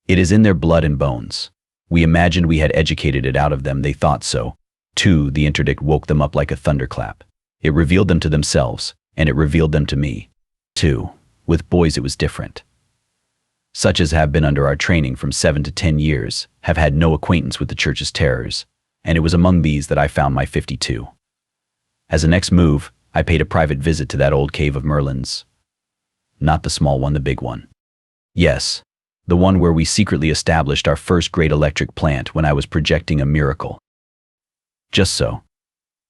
It is in their blood and bones. We imagined we had educated it out of them. They thought so. 2. The interdict woke them up like a thunderclap. It revealed them to themselves, and it revealed them to me. 2. With boys it was different. Such as have been under our training from 7 to 10 years have had no acquaintance with the church's terrors, and it was among these that I found my 52. As a next move, I paid a private visit to that old cave of Merlin's. Not the small one, the big one. Yes, the one where we secretly established our first great electric plant when I was projecting a miracle. Just so.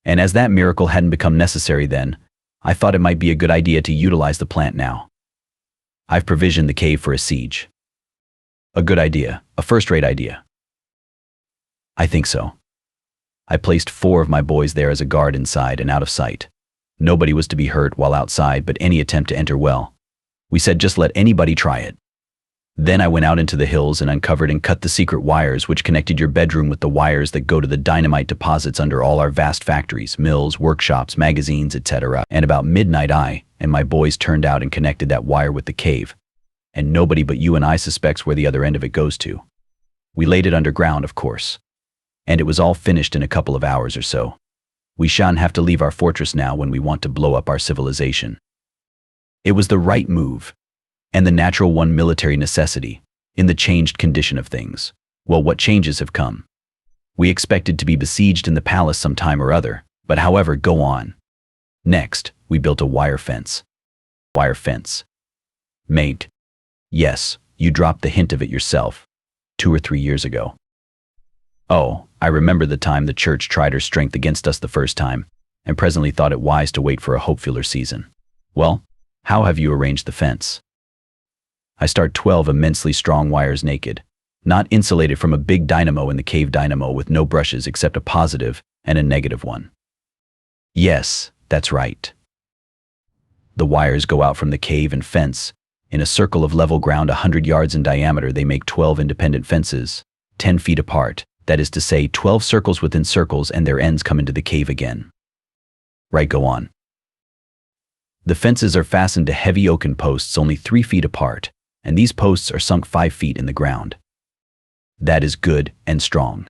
And as that miracle hadn't become necessary then, I thought it might be a good idea to utilize the plant now. I've provisioned the cave for a siege. A good idea, a first-rate idea. I think so. I placed 4 of my boys there as a guard inside and out of sight. Nobody was to be hurt while outside, but any attempt to enter, well, we said just let anybody try it. Then I went out into the hills and uncovered and cut the secret wires which connected your bedroom with the wires that go to the dynamite deposits under all our vast factories, mills, workshops, magazines, etc. And about midnight I and my boys turned out and connected that wire with the cave. And nobody but you and I suspects where the other end of it goes to. We laid it underground, of course. And it was all finished in a couple of hours or so. We shan't have to leave our fortress now when we want to blow up our civilization. It was the right move. And the natural one, military necessity, in the changed condition of things. Well, what changes have come? We expected to be besieged in the palace some time or other, but however, go on. Next, we built a wire fence. Wire fence. Mate. Yes, you dropped the hint of it yourself, 2 or 3 years ago. Oh, I remember the time the church tried her strength against us the first time, and presently thought it wise to wait for a hopefuller season. Well, how have you arranged the fence? I start 12 immensely strong wires naked, not insulated from a big dynamo in the cave dynamo with no brushes except a positive and a negative one. Yes, that's right. The wires go out from the cave and fence. In a circle of level ground 100 yards in diameter, they make 12 independent fences, 10 feet apart, that is to say 12 circles within circles, and their ends come into the cave again. Right, go on. The fences are fastened to heavy oaken posts only 3 feet apart, and these posts are sunk 5 feet in the ground. That is good and strong.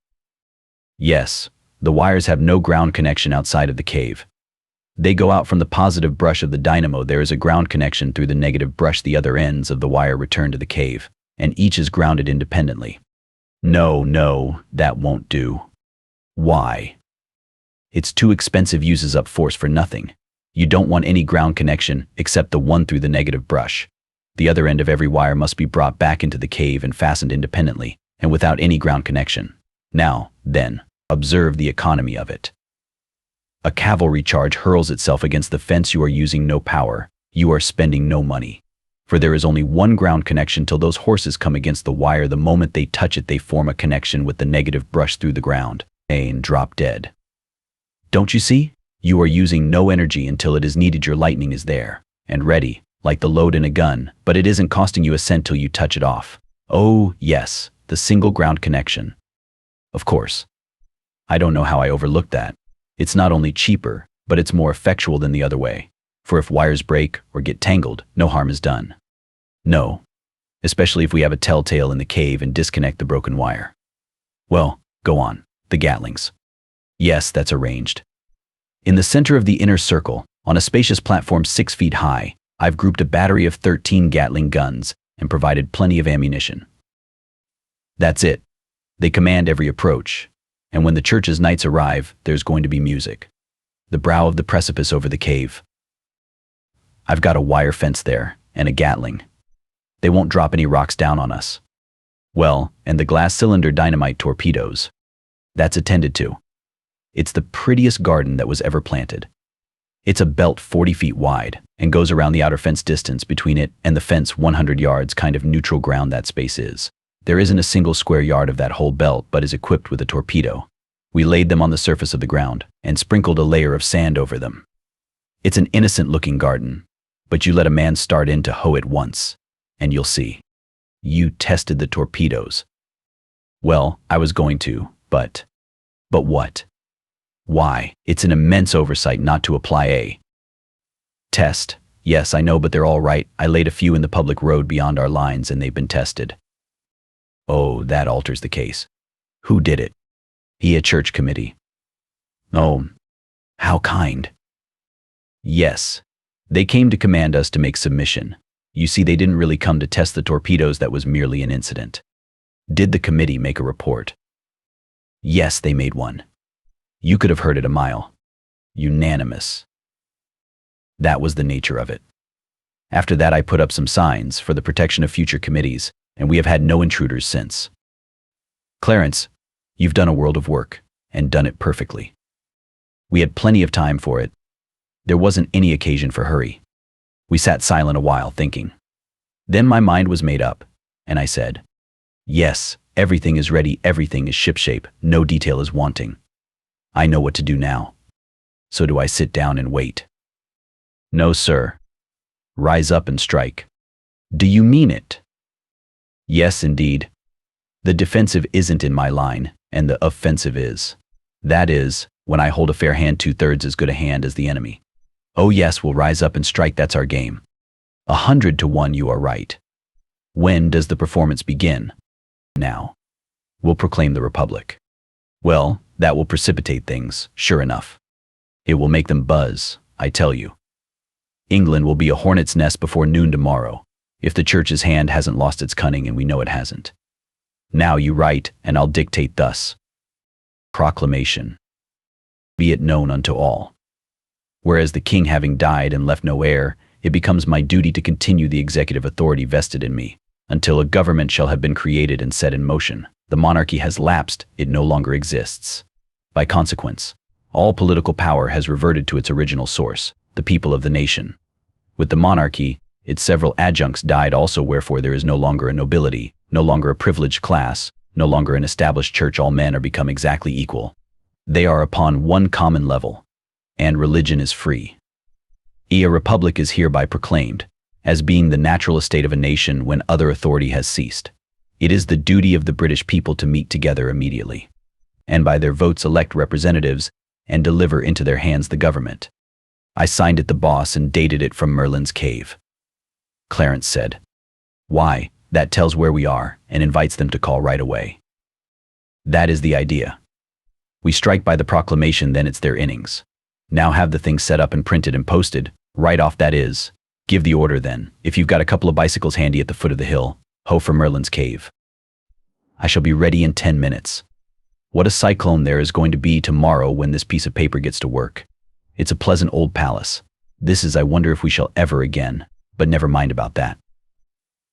Yes, the wires have no ground connection outside of the cave. They go out from the positive brush of the dynamo. There is a ground connection through the negative brush. The other ends of the wire return to the cave, and each is grounded independently. No, that won't do. Why? It's too expensive, uses up force for nothing. You don't want any ground connection except the one through the negative brush. The other end of every wire must be brought back into the cave and fastened independently, and without any ground connection. Now, then, observe the economy of it. A cavalry charge hurls itself against the fence. You are using no power. You are spending no money. For there is only one ground connection till those horses come against the wire. The moment they touch it, they form a connection with the negative brush through the ground, and drop dead. Don't you see? You are using no energy until it is needed. Your lightning is there, and ready, like the load in a gun, but it isn't costing you a cent till you touch it off. Oh, yes, the single ground connection. Of course. I don't know how I overlooked that. It's not only cheaper, but it's more effectual than the other way. For if wires break or get tangled, no harm is done. No, especially if we have a telltale in the cave and disconnect the broken wire. Well, go on. The Gatlings. Yes, that's arranged. In the center of the inner circle, on a spacious platform 6 feet high, I've grouped a battery of 13 Gatling guns and provided plenty of ammunition. That's it. They command every approach, and when the church's knights arrive, there's going to be music. The brow of the precipice over the cave. I've got a wire fence there, and a Gatling. They won't drop any rocks down on us. Well, and the glass cylinder dynamite torpedoes. That's attended to. It's the prettiest garden that was ever planted. It's a belt 40 feet wide, and goes around the outer fence. Distance between it and the fence 100 yards, kind of neutral ground that space is. There isn't a single square yard of that whole belt but is equipped with a torpedo. We laid them on the surface of the ground, and sprinkled a layer of sand over them. It's an innocent-looking garden, but you let a man start in to hoe it once, and you'll see. You tested the torpedoes. Well, I was going to, but what? Why, it's an immense oversight not to apply a test. Yes, I know, but they're all right. I laid a few in the public road beyond our lines, and they've been tested. Oh, that alters the case. Who did it? A church committee. Oh, how kind. Yes, they came to command us to make submission. You see, they didn't really come to test the torpedoes. That was merely an incident. Did the committee make a report? Yes, they made one. You could have heard it a mile. Unanimous. That was the nature of it. After that, I put up some signs for the protection of future committees, and we have had no intruders since. Clarence, you've done a world of work, and done it perfectly. We had plenty of time for it. There wasn't any occasion for hurry. We sat silent a while, thinking. Then my mind was made up, and I said, yes, everything is ready, everything is shipshape, no detail is wanting. I know what to do now. So do I sit down and wait? No, sir. Rise up and strike. Do you mean it? Yes, indeed. The defensive isn't in my line, and the offensive is. That is, when I hold a fair hand 2/3 as good a hand as the enemy. Oh yes, we'll rise up and strike, that's our game. 100-1, you are right. When does the performance begin? Now. We'll proclaim the Republic. Well, that will precipitate things, sure enough. It will make them buzz, I tell you. England will be a hornet's nest before noon tomorrow, if the Church's hand hasn't lost its cunning, and we know it hasn't. Now you write, and I'll dictate thus. Proclamation. Be it known unto all. Whereas the king having died and left no heir, it becomes my duty to continue the executive authority vested in me, until a government shall have been created and set in motion. The monarchy has lapsed, it no longer exists. By consequence, all political power has reverted to its original source, the people of the nation. With the monarchy, its several adjuncts died also, wherefore there is no longer a nobility, no longer a privileged class, no longer an established church. All men are become exactly equal. They are upon one common level, and religion is free. A republic is hereby proclaimed, as being the natural estate of a nation when other authority has ceased. It is the duty of the British people to meet together immediately, and by their votes elect representatives, and deliver into their hands the government. I signed it the boss and dated it from Merlin's cave. Clarence said, "Why, that tells where we are, and invites them to call right away." That is the idea. We strike by the proclamation, then it's their innings. Now have the thing set up and printed and posted, right off, that is. Give the order then, if you've got a couple of bicycles handy at the foot of the hill, ho for Merlin's cave. I shall be ready in 10 minutes. What a cyclone there is going to be tomorrow when this piece of paper gets to work. It's a pleasant old palace. This is, I wonder if we shall ever again, but never mind about that.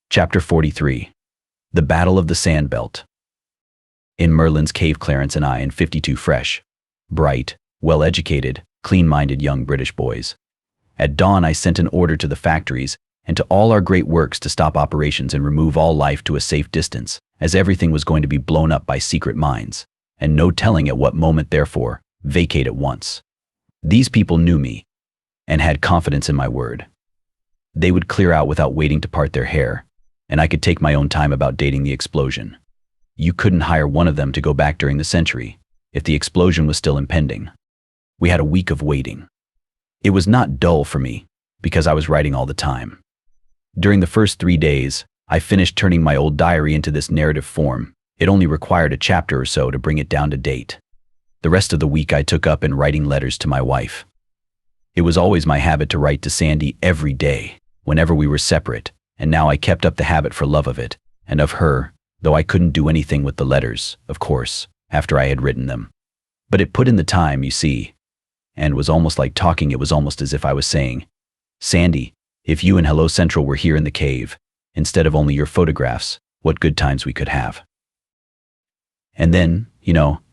Chapter 43. The Battle of the Sand Belt. In Merlin's cave, Clarence and I and 52 fresh, bright, well-educated, clean-minded young British boys. At dawn I sent an order to the factories and to all our great works to stop operations and remove all life to a safe distance, as everything was going to be blown up by secret mines, and no telling at what moment, therefore, vacate at once. These people knew me, and had confidence in my word. They would clear out without waiting to part their hair, and I could take my own time about dating the explosion. You couldn't hire one of them to go back during the century, if the explosion was still impending. We had a week of waiting. It was not dull for me, because I was writing all the time. During the first 3 days, I finished turning my old diary into this narrative form. It only required a chapter or so to bring it down to date. The rest of the week I took up in writing letters to my wife. It was always my habit to write to Sandy every day, whenever we were separate, and now I kept up the habit for love of it, and of her, though I couldn't do anything with the letters, of course, after I had written them. But it put in the time, you see, and was almost like talking. It was almost as if I was saying, "Sandy, if you and Hello Central were here in the cave, instead of only your photographs, what good times we could have." And then,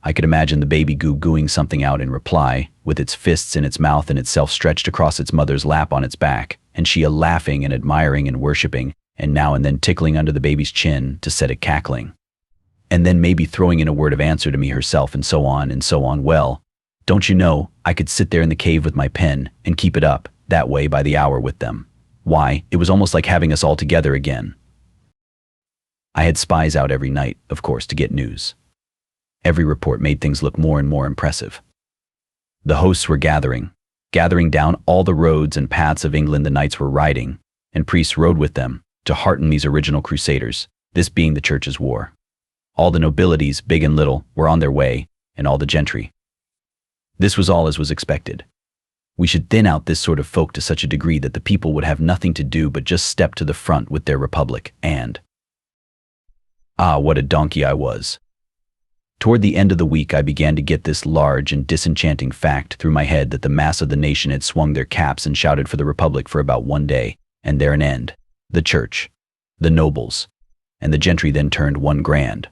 I could imagine the baby goo-gooing something out in reply, with its fists in its mouth and itself stretched across its mother's lap on its back, and she laughing and admiring and worshipping, and now and then tickling under the baby's chin to set it cackling. And then maybe throwing in a word of answer to me herself, and so on and so on. Well, don't you know, I could sit there in the cave with my pen and keep it up, that way by the hour with them. Why, it was almost like having us all together again. I had spies out every night, of course, to get news. Every report made things look more and more impressive. The hosts were gathering down all the roads and paths of England. The knights were riding, and priests rode with them, to hearten these original crusaders, this being the Church's war. All the nobilities, big and little, were on their way, and all the gentry. This was all as was expected. We should thin out this sort of folk to such a degree that the people would have nothing to do but just step to the front with their republic, and... Ah, what a donkey I was! Toward the end of the week I began to get this large and disenchanting fact through my head, that the mass of the nation had swung their caps and shouted for the Republic for about 1 day, and there an end. The Church, the nobles, and the gentry then turned one grand,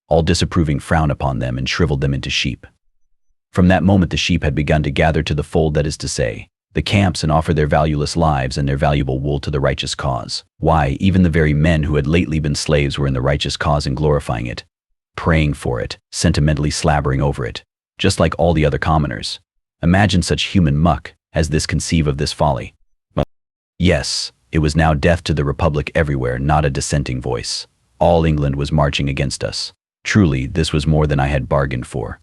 all disapproving frown upon them and shriveled them into sheep. From that moment the sheep had begun to gather to the fold, that is to say, the camps, and offer their valueless lives and their valuable wool to the righteous cause. Why, even the very men who had lately been slaves were in the righteous cause and glorifying it, praying for it, sentimentally slabbering over it, just like all the other commoners. Imagine such human muck as this conceive of this folly. But yes, it was now death to the Republic everywhere, not a dissenting voice. All England was marching against us. Truly, this was more than I had bargained for.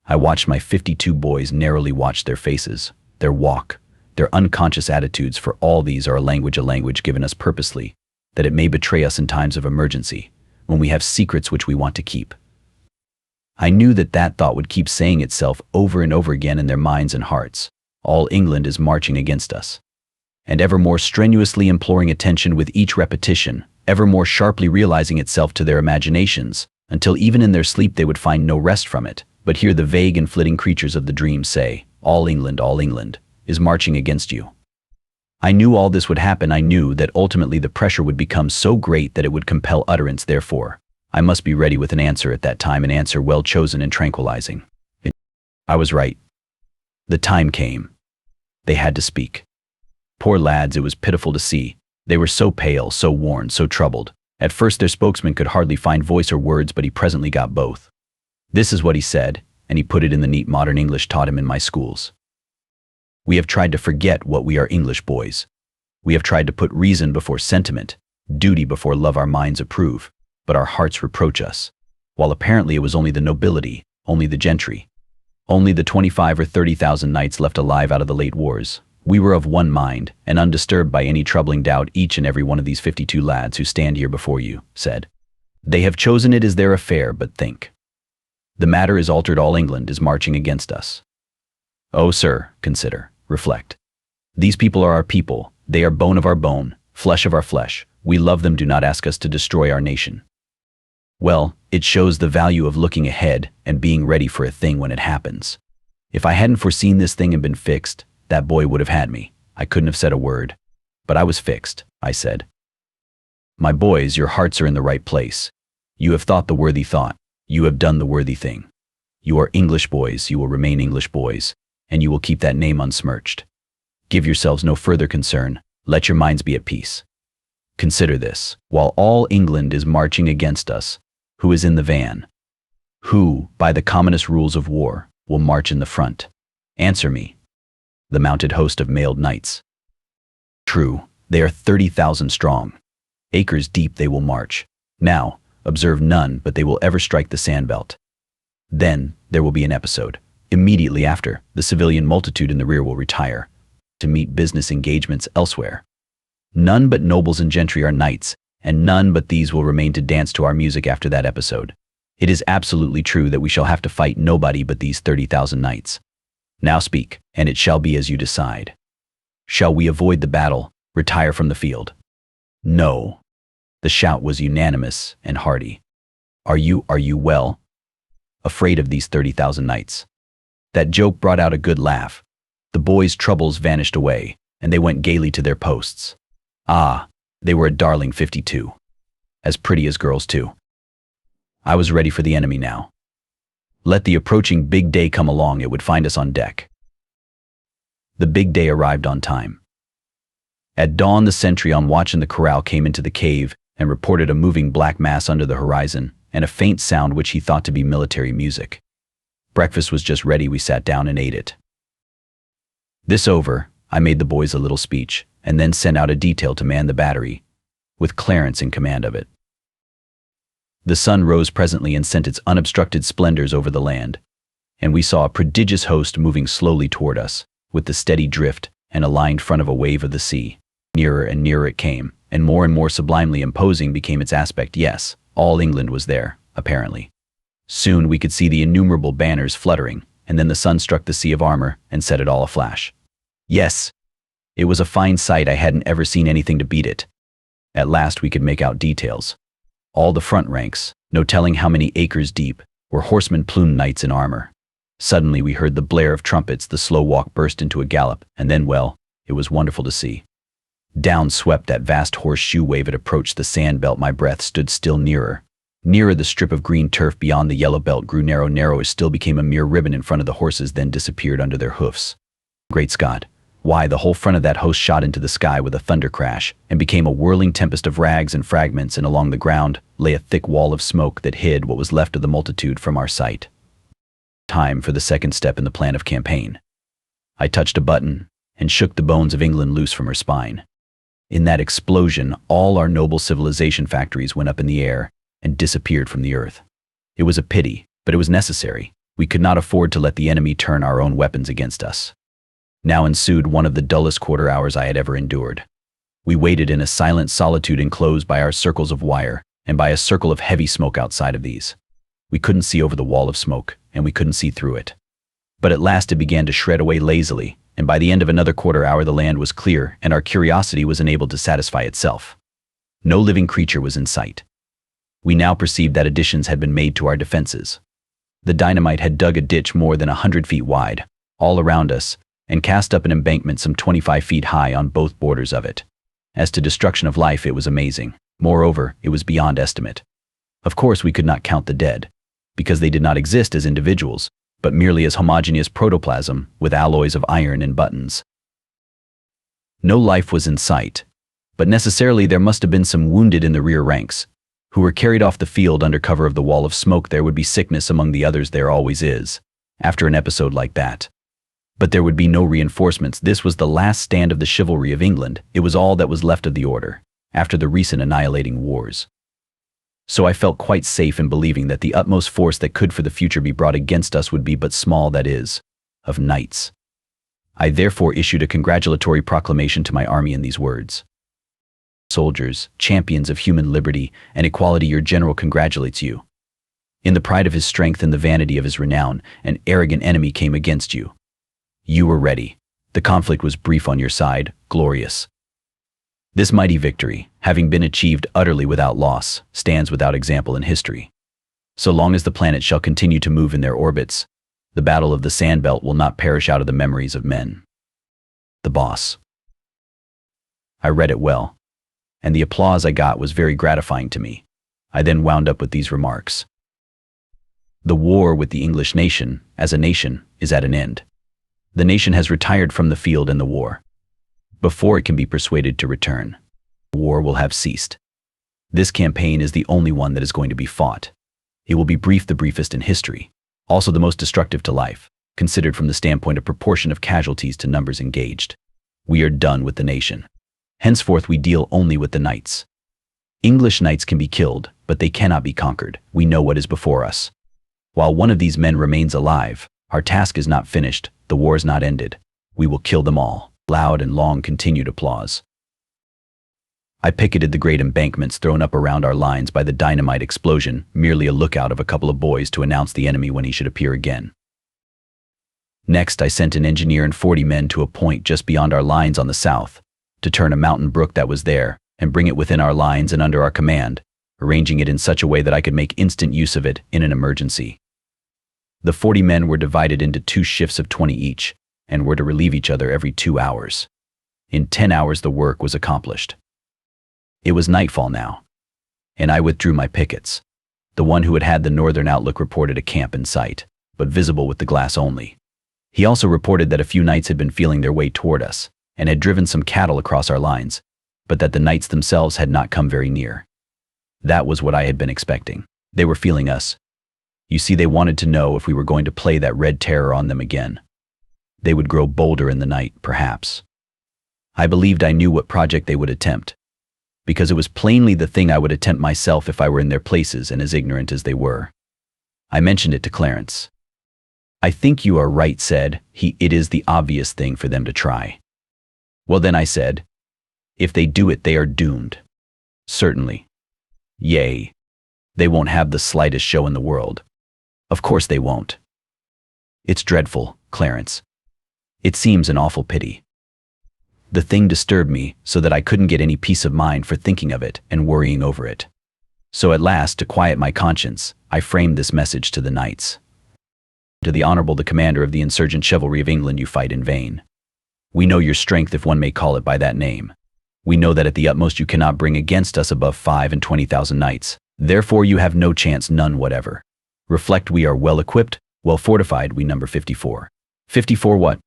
I watched my 52 boys narrowly watch their faces, their walk, their unconscious attitudes, for all these are a language given us purposely, that it may betray us in times of emergency, when we have secrets which we want to keep. I knew that that thought would keep saying itself over and over again in their minds and hearts. All England is marching against us. And ever more strenuously imploring attention with each repetition, ever more sharply realizing itself to their imaginations, until even in their sleep they would find no rest from it, but hear the vague and flitting creatures of the dream say, all England, is marching against you. I knew all this would happen. I knew that ultimately the pressure would become so great that it would compel utterance. Therefore, I must be ready with an answer at that time, an answer well chosen and tranquilizing. I was right. The time came. They had to speak. Poor lads, it was pitiful to see. They were so pale, so worn, so troubled. At first their spokesman could hardly find voice or words, but he presently got both. This is what he said, and he put it in the neat modern English taught him in my schools. We have tried to forget what we are, English boys. We have tried to put reason before sentiment, duty before love. Our minds approve, but our hearts reproach us. While apparently it was only the nobility, only the gentry, only the 25 or 30,000 knights left alive out of the late wars, we were of one mind and undisturbed by any troubling doubt. Each and every one of these 52 lads who stand here before you said, they have chosen it as their affair, but think. The matter is altered. All England is marching against us. Oh, sir, consider, reflect. These people are our people. They are bone of our bone, flesh of our flesh. We love them. Do not ask us to destroy our nation. Well, it shows the value of looking ahead and being ready for a thing when it happens. If I hadn't foreseen this thing and been fixed, that boy would have had me. I couldn't have said a word. But I was fixed, I said. My boys, your hearts are in the right place. You have thought the worthy thought. You have done the worthy thing. You are English boys. You will remain English boys, and you will keep that name unsmirched. Give yourselves no further concern. Let your minds be at peace. Consider this. While all England is marching against us, who is in the van? Who, by the commonest rules of war, will march in the front? Answer me. The mounted host of mailed knights. True, they are 30,000 strong. Acres deep they will march. Now, observe, none but they will ever strike the sandbelt. Then, there will be an episode. Immediately after, the civilian multitude in the rear will retire to meet business engagements elsewhere. None but nobles and gentry are knights, and none but these will remain to dance to our music after that episode. It is absolutely true that we shall have to fight nobody but these 30,000 knights. Now speak, and it shall be as you decide. Shall we avoid the battle, retire from the field? No. The shout was unanimous and hearty. Are you well? Afraid of these 30,000 knights? That joke brought out a good laugh. The boys' troubles vanished away, and they went gaily to their posts. Ah, they were a darling 52. As pretty as girls too. I was ready for the enemy now. Let the approaching big day come along, it would find us on deck. The big day arrived on time. At dawn, the sentry on watch in the corral came into the cave and reported a moving black mass under the horizon and a faint sound which he thought to be military music. Breakfast was just ready. We sat down and ate it. This over, I made the boys a little speech and then sent out a detail to man the battery, with Clarence in command of it. The sun rose presently and sent its unobstructed splendors over the land, and we saw a prodigious host moving slowly toward us, with the steady drift and aligned front of a wave of the sea. Nearer and nearer it came, and more sublimely imposing became its aspect. Yes, all England was there, apparently. Soon we could see the innumerable banners fluttering, and then the sun struck the sea of armor and set it all aflash. Yes, it was a fine sight. I hadn't ever seen anything to beat it. At last we could make out details. All the front ranks, no telling how many acres deep, were horsemen, plumed knights in armor. Suddenly we heard the blare of trumpets, the slow walk burst into a gallop, and then, well, it was wonderful to see. Down swept that vast horseshoe wave. It approached the sand belt. My breath stood still. Nearer. Nearer, the strip of green turf beyond the yellow belt grew narrow. Narrower still, became a mere ribbon in front of the horses, then disappeared under their hoofs. Great Scott! Why, the whole front of that host shot into the sky with a thunder crash and became a whirling tempest of rags and fragments, and along the ground lay a thick wall of smoke that hid what was left of the multitude from our sight. Time for the second step in the plan of campaign. I touched a button and shook the bones of England loose from her spine. In that explosion, all our noble civilization factories went up in the air and disappeared from the earth. It was a pity, but it was necessary. We could not afford to let the enemy turn our own weapons against us. Now ensued one of the dullest quarter hours I had ever endured. We waited in a silent solitude enclosed by our circles of wire and by a circle of heavy smoke outside of these. We couldn't see over the wall of smoke, and we couldn't see through it. But at last it began to shred away lazily, and by the end of another quarter hour the land was clear and our curiosity was enabled to satisfy itself. No living creature was in sight. We now perceived that additions had been made to our defenses. The dynamite had dug a ditch more than 100 feet wide, all around us, and cast up an embankment some 25 feet high on both borders of it. As to destruction of life, it was amazing. Moreover, it was beyond estimate. Of course, we could not count the dead, because they did not exist as individuals, but merely as homogeneous protoplasm with alloys of iron and buttons. No life was in sight, but necessarily there must have been some wounded in the rear ranks, who were carried off the field under cover of the wall of smoke. There would be sickness among the others, there always is, after an episode like that. But there would be no reinforcements. This was the last stand of the chivalry of England. It was all that was left of the order, after the recent annihilating wars. So I felt quite safe in believing that the utmost force that could for the future be brought against us would be but small, that is, of knights. I therefore issued a congratulatory proclamation to my army in these words. Soldiers, champions of human liberty and equality, your general congratulates you. In the pride of his strength and the vanity of his renown, an arrogant enemy came against you. You were ready. The conflict was brief on your side, glorious. This mighty victory, having been achieved utterly without loss, stands without example in history. So long as the planets shall continue to move in their orbits, the Battle of the Sandbelt will not perish out of the memories of men. The Boss. I read it well, and the applause I got was very gratifying to me. I then wound up with these remarks. The war with the English nation, as a nation, is at an end. The nation has retired from the field in the war. Before it can be persuaded to return, the war will have ceased. This campaign is the only one that is going to be fought. It will be brief, the briefest in history, also the most destructive to life, considered from the standpoint of proportion of casualties to numbers engaged. We are done with the nation. Henceforth we deal only with the knights. English knights can be killed, but they cannot be conquered. We know what is before us. While one of these men remains alive, our task is not finished, the war is not ended. We will kill them all. Loud and long continued applause. I picketed the great embankments thrown up around our lines by the dynamite explosion, merely a lookout of a couple of boys to announce the enemy when he should appear again. Next, I sent an engineer and 40 men to a point just beyond our lines on the south, to turn a mountain brook that was there, and bring it within our lines and under our command, arranging it in such a way that I could make instant use of it in an emergency. The 40 men were divided into 2 shifts of 20 each, and were to relieve each other every 2 hours. In 10 hours the work was accomplished. It was nightfall now, and I withdrew my pickets. The one who had had the northern outlook reported a camp in sight, but visible with the glass only. He also reported that a few knights had been feeling their way toward us, and had driven some cattle across our lines, but that the knights themselves had not come very near. That was what I had been expecting. They were feeling us. You see, they wanted to know if we were going to play that red terror on them again. They would grow bolder in the night, perhaps. I believed I knew what project they would attempt, because it was plainly the thing I would attempt myself if I were in their places and as ignorant as they were. I mentioned it to Clarence. I think you are right, said he. It is the obvious thing for them to try. Well then, I said, if they do it, they are doomed. Certainly. Yea. They won't have the slightest show in the world. Of course they won't. It's dreadful, Clarence. It seems an awful pity. The thing disturbed me so that I couldn't get any peace of mind for thinking of it and worrying over it. So at last, to quiet my conscience, I framed this message to the knights. To the Honourable the Commander of the insurgent chivalry of England, you fight in vain. We know your strength, if one may call it by that name. We know that at the utmost you cannot bring against us above 25,000 knights. Therefore you have no chance, none whatever. Reflect, we are well equipped, well fortified, we number 54. 54 what?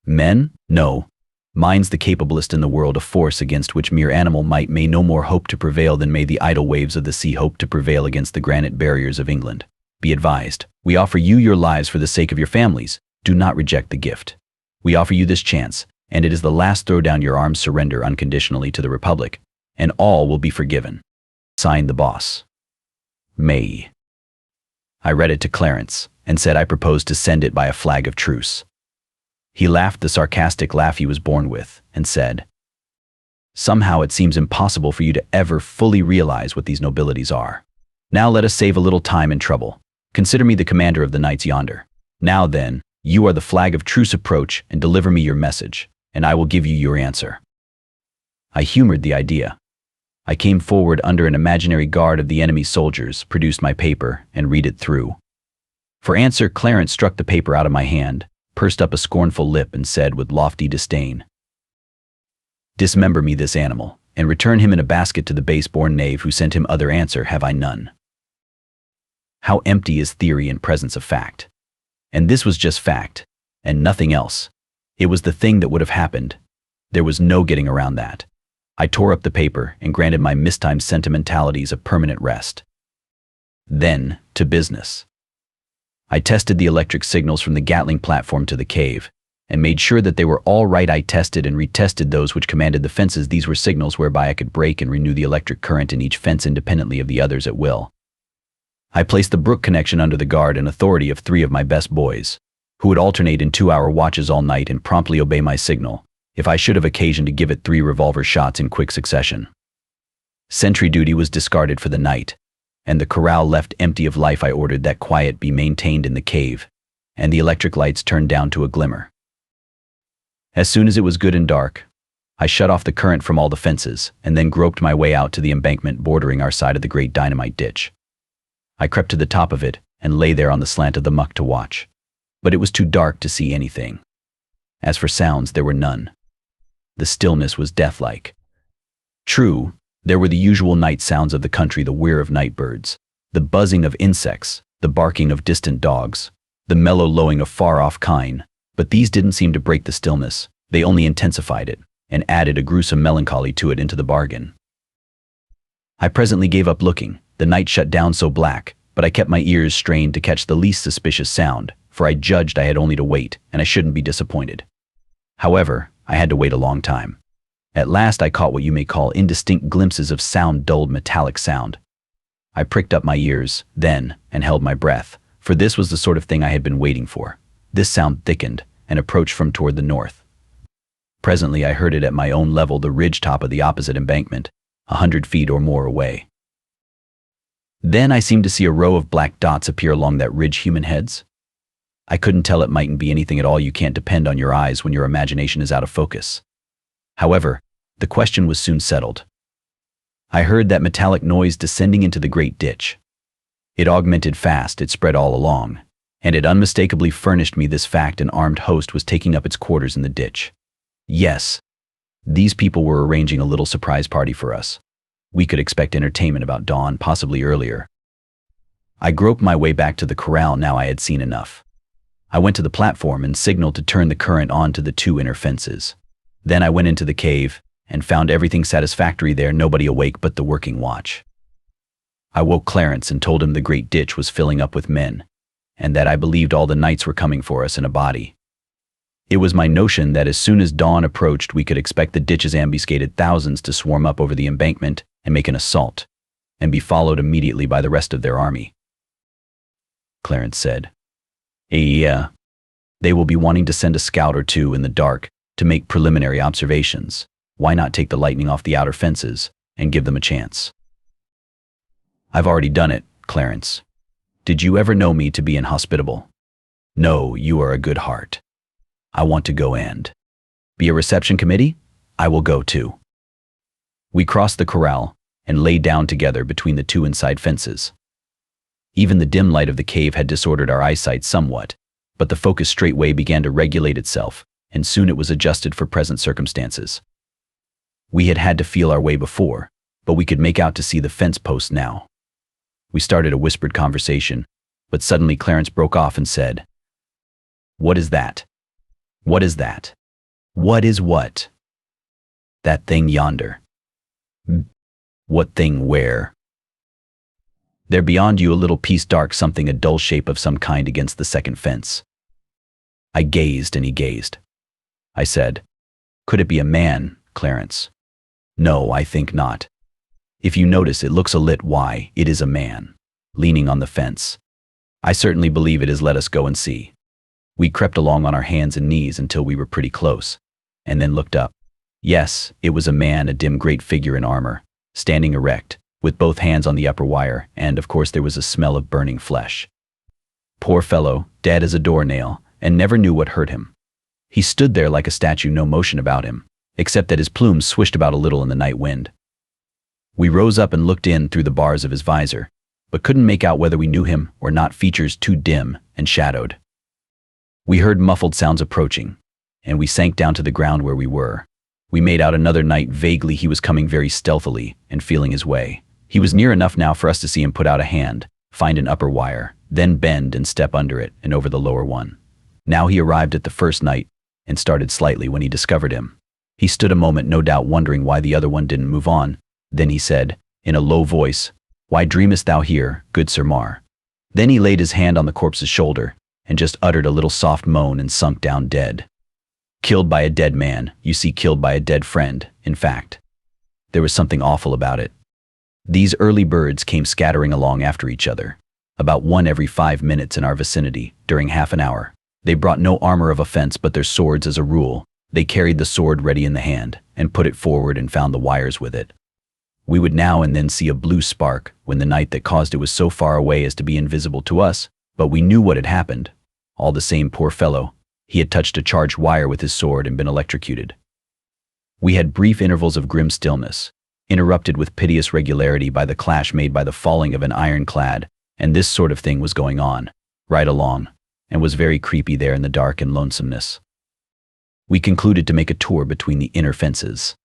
Men? No. Mine's the capablest in the world, a force against which mere animal might may no more hope to prevail than may the idle waves of the sea hope to prevail against the granite barriers of England. Be advised, we offer you your lives for the sake of your families. Do not reject the gift. We offer you this chance, and it is the last throw down your arms surrender unconditionally to the Republic, and all will be forgiven. Signed the boss. May. I read it to Clarence, and said I proposed to send it by a flag of truce. He laughed the sarcastic laugh he was born with, and said, "Somehow it seems impossible for you to ever fully realize what these nobilities are. Now let us save a little time and trouble. Consider me the commander of the knights yonder. Now then, you are the flag of truce, approach and deliver me your message, and I will give you your answer." I humored the idea. I came forward under an imaginary guard of the enemy's soldiers, produced my paper, and read it through. For answer, Clarence struck the paper out of my hand, pursed up a scornful lip, and said with lofty disdain, "Dismember me this animal, and return him in a basket to the base-born knave who sent him. Other answer have I none." How empty is theory in presence of fact. And this was just fact, and nothing else. It was the thing that would have happened. There was no getting around that. I tore up the paper and granted my mistimed sentimentalities a permanent rest. Then, to business. I tested the electric signals from the Gatling platform to the cave, and made sure that they were all right. I tested and retested those which commanded the fences. These were signals whereby I could break and renew the electric current in each fence independently of the others at will. I placed the brook connection under the guard and authority of 3 of my best boys, who would alternate in 2-hour watches all night and promptly obey my signal, if I should have occasion to give it 3 revolver shots in quick succession. Sentry duty was discarded for the night, and the corral left empty of life. I ordered that quiet be maintained in the cave, and the electric lights turned down to a glimmer. As soon as it was good and dark, I shut off the current from all the fences, and then groped my way out to the embankment bordering our side of the great dynamite ditch. I crept to the top of it, and lay there on the slant of the muck to watch. But it was too dark to see anything. As for sounds, there were none. The stillness was deathlike. True, there were the usual night sounds of the country, the whir of night birds, the buzzing of insects, the barking of distant dogs, the mellow lowing of far-off kine, but these didn't seem to break the stillness. They only intensified it, and added a gruesome melancholy to it into the bargain. I presently gave up looking. The night shut down so black, but I kept my ears strained to catch the least suspicious sound, for I judged I had only to wait, and I shouldn't be disappointed. However, I had to wait a long time. At last I caught what you may call indistinct glimpses of sound, dulled metallic sound. I pricked up my ears, then, and held my breath, for this was the sort of thing I had been waiting for. This sound thickened, and approached from toward the north. Presently I heard it at my own level, the ridge top of the opposite embankment, 100 feet or more away. Then I seemed to see a row of black dots appear along that ridge. Human heads? I couldn't tell. It mightn't be anything at all. You can't depend on your eyes when your imagination is out of focus. However, the question was soon settled. I heard that metallic noise descending into the great ditch. It augmented fast, it spread all along, and it unmistakably furnished me this fact: an armed host was taking up its quarters in the ditch. Yes, these people were arranging a little surprise party for us. We could expect entertainment about dawn, possibly earlier. I groped my way back to the corral. Now I had seen enough. I went to the platform and signaled to turn the current on to the 2 inner fences. Then I went into the cave and found everything satisfactory there, nobody awake but the working watch. I woke Clarence and told him the great ditch was filling up with men, and that I believed all the knights were coming for us in a body. It was my notion that as soon as dawn approached we could expect the ditch's ambuscaded thousands to swarm up over the embankment and make an assault, and be followed immediately by the rest of their army. Clarence said, "Yeah, they will be wanting to send a scout or 2 in the dark to make preliminary observations. Why not take the lightning off the outer fences and give them a chance?" "I've already done it, Clarence. Did you ever know me to be inhospitable? No, you are a good heart. I want to go and be a reception committee? I will go too." We crossed the corral and lay down together between the 2 inside fences. Even the dim light of the cave had disordered our eyesight somewhat, but the focus straightway began to regulate itself, and soon it was adjusted for present circumstances. We had had to feel our way before, but we could make out to see the fence posts now. We started a whispered conversation, but suddenly Clarence broke off and said, "What is that? What is that? What is what?" "That thing yonder." "What thing where?" "There beyond you, a little piece dark, something, a dull shape of some kind against the second fence." I gazed and he gazed. I said, Could it be a man, Clarence? No, I think not. If you notice, it looks a lit why, it is a man, leaning on the fence. I certainly believe it is. Let us go and see. We crept along on our hands and knees until we were pretty close, and then looked up. Yes, it was a man, a dim great figure in armor, standing erect, with both hands on the upper wire, and of course there was a smell of burning flesh. Poor fellow, dead as a doornail, and never knew what hurt him. He stood there like a statue, no motion about him, except that his plumes swished about a little in the night wind. We rose up and looked in through the bars of his visor, but couldn't make out whether we knew him or not, features too dim and shadowed. We heard muffled sounds approaching, and we sank down to the ground where we were. We made out another knight vaguely. He was coming very stealthily and feeling his way. He was near enough now for us to see him put out a hand, find an upper wire, then bend and step under it and over the lower one. Now he arrived at the first knight and started slightly when he discovered him. He stood a moment, no doubt wondering why the other one didn't move on. Then he said, in a low voice, "Why dreamest thou here, good Sir Mar?" Then he laid his hand on the corpse's shoulder and just uttered a little soft moan and sunk down dead. Killed by a dead man, you see, killed by a dead friend, in fact. There was something awful about it. These early birds came scattering along after each other, about one every 5 minutes in our vicinity, during half an hour. They brought no armor of offense but their swords as a rule. They carried the sword ready in the hand, and put it forward and found the wires with it. We would now and then see a blue spark when the knight that caused it was so far away as to be invisible to us, but we knew what had happened. All the same, poor fellow, he had touched a charged wire with his sword and been electrocuted. We had brief intervals of grim stillness, interrupted with piteous regularity by the clash made by the falling of an ironclad, and this sort of thing was going on, right along, and was very creepy there in the dark and lonesomeness. We concluded to make a tour between the inner fences.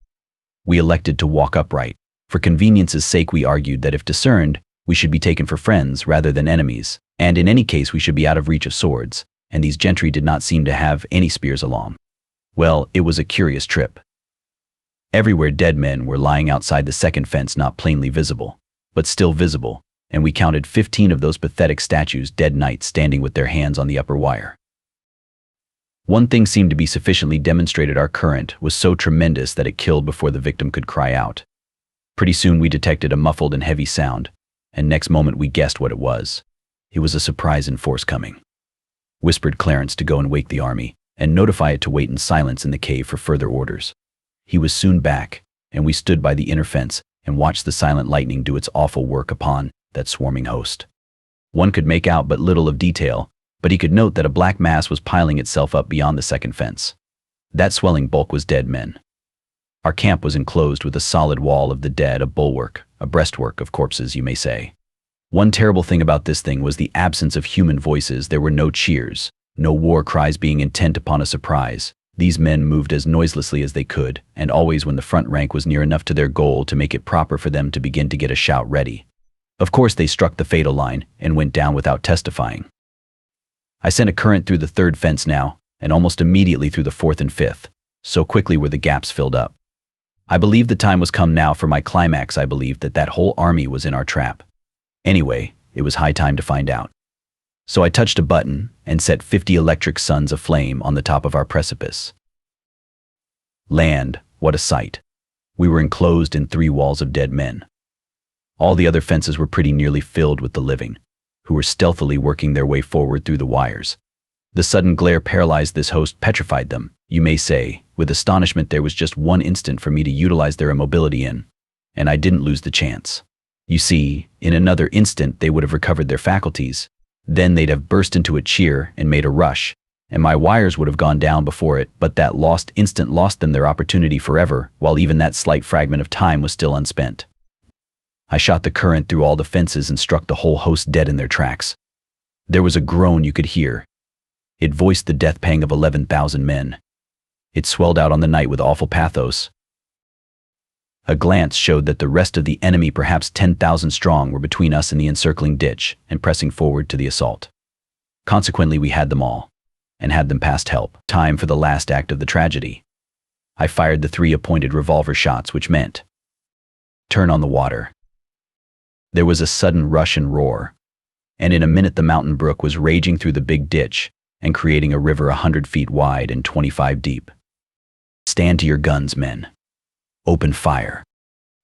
We elected to walk upright. For convenience's sake, we argued that if discerned, we should be taken for friends rather than enemies, and in any case we should be out of reach of swords, and these gentry did not seem to have any spears along. Well, it was a curious trip. Everywhere dead men were lying outside the second fence, not plainly visible, but still visible, and we counted 15 of those pathetic statues, dead knights, standing with their hands on the upper wire. One thing seemed to be sufficiently demonstrated: our current was so tremendous that it killed before the victim could cry out. Pretty soon we detected a muffled and heavy sound, and next moment we guessed what it was. It was a surprise in force coming. Whispered Clarence to go and wake the army, and notify it to wait in silence in the cave for further orders. He was soon back, and we stood by the inner fence and watched the silent lightning do its awful work upon that swarming host. One could make out but little of detail, but he could note that a black mass was piling itself up beyond the second fence. That swelling bulk was dead men. Our camp was enclosed with a solid wall of the dead, a bulwark, a breastwork of corpses, you may say. One terrible thing about this thing was the absence of human voices. There were no cheers, no war cries being intent upon a surprise. These men moved as noiselessly as they could, and always when the front rank was near enough to their goal to make it proper for them to begin to get a shout ready. Of course they struck the fatal line and went down without testifying. I sent a current through the third fence now, and almost immediately through the fourth and fifth. So quickly were the gaps filled up. I believed the time was come now for my climax. I believed that that whole army was in our trap. Anyway, it was high time to find out. So I touched a button and set 50 electric suns aflame on the top of our precipice. Land, what a sight! We were enclosed in 3 walls of dead men. All the other fences were pretty nearly filled with the living, who were stealthily working their way forward through the wires. The sudden glare paralyzed this host, petrified them, you may say. With astonishment, there was just one instant for me to utilize their immobility in, and I didn't lose the chance. You see, in another instant they would have recovered their faculties. Then they'd have burst into a cheer and made a rush, and my wires would have gone down before it, but that lost instant lost them their opportunity forever, while even that slight fragment of time was still unspent. I shot the current through all the fences and struck the whole host dead in their tracks. There was a groan you could hear. It voiced the death pang of 11,000 men. It swelled out on the night with awful pathos. A glance showed that the rest of the enemy, perhaps 10,000 strong, were between us and the encircling ditch and pressing forward to the assault. Consequently, we had them all, and had them past help. Time for the last act of the tragedy. I fired the 3 appointed revolver shots, which meant, turn on the water. There was a sudden rush and roar, and in a minute the mountain brook was raging through the big ditch and creating a river 100 feet wide and 25 deep. Stand to your guns, men. Open fire.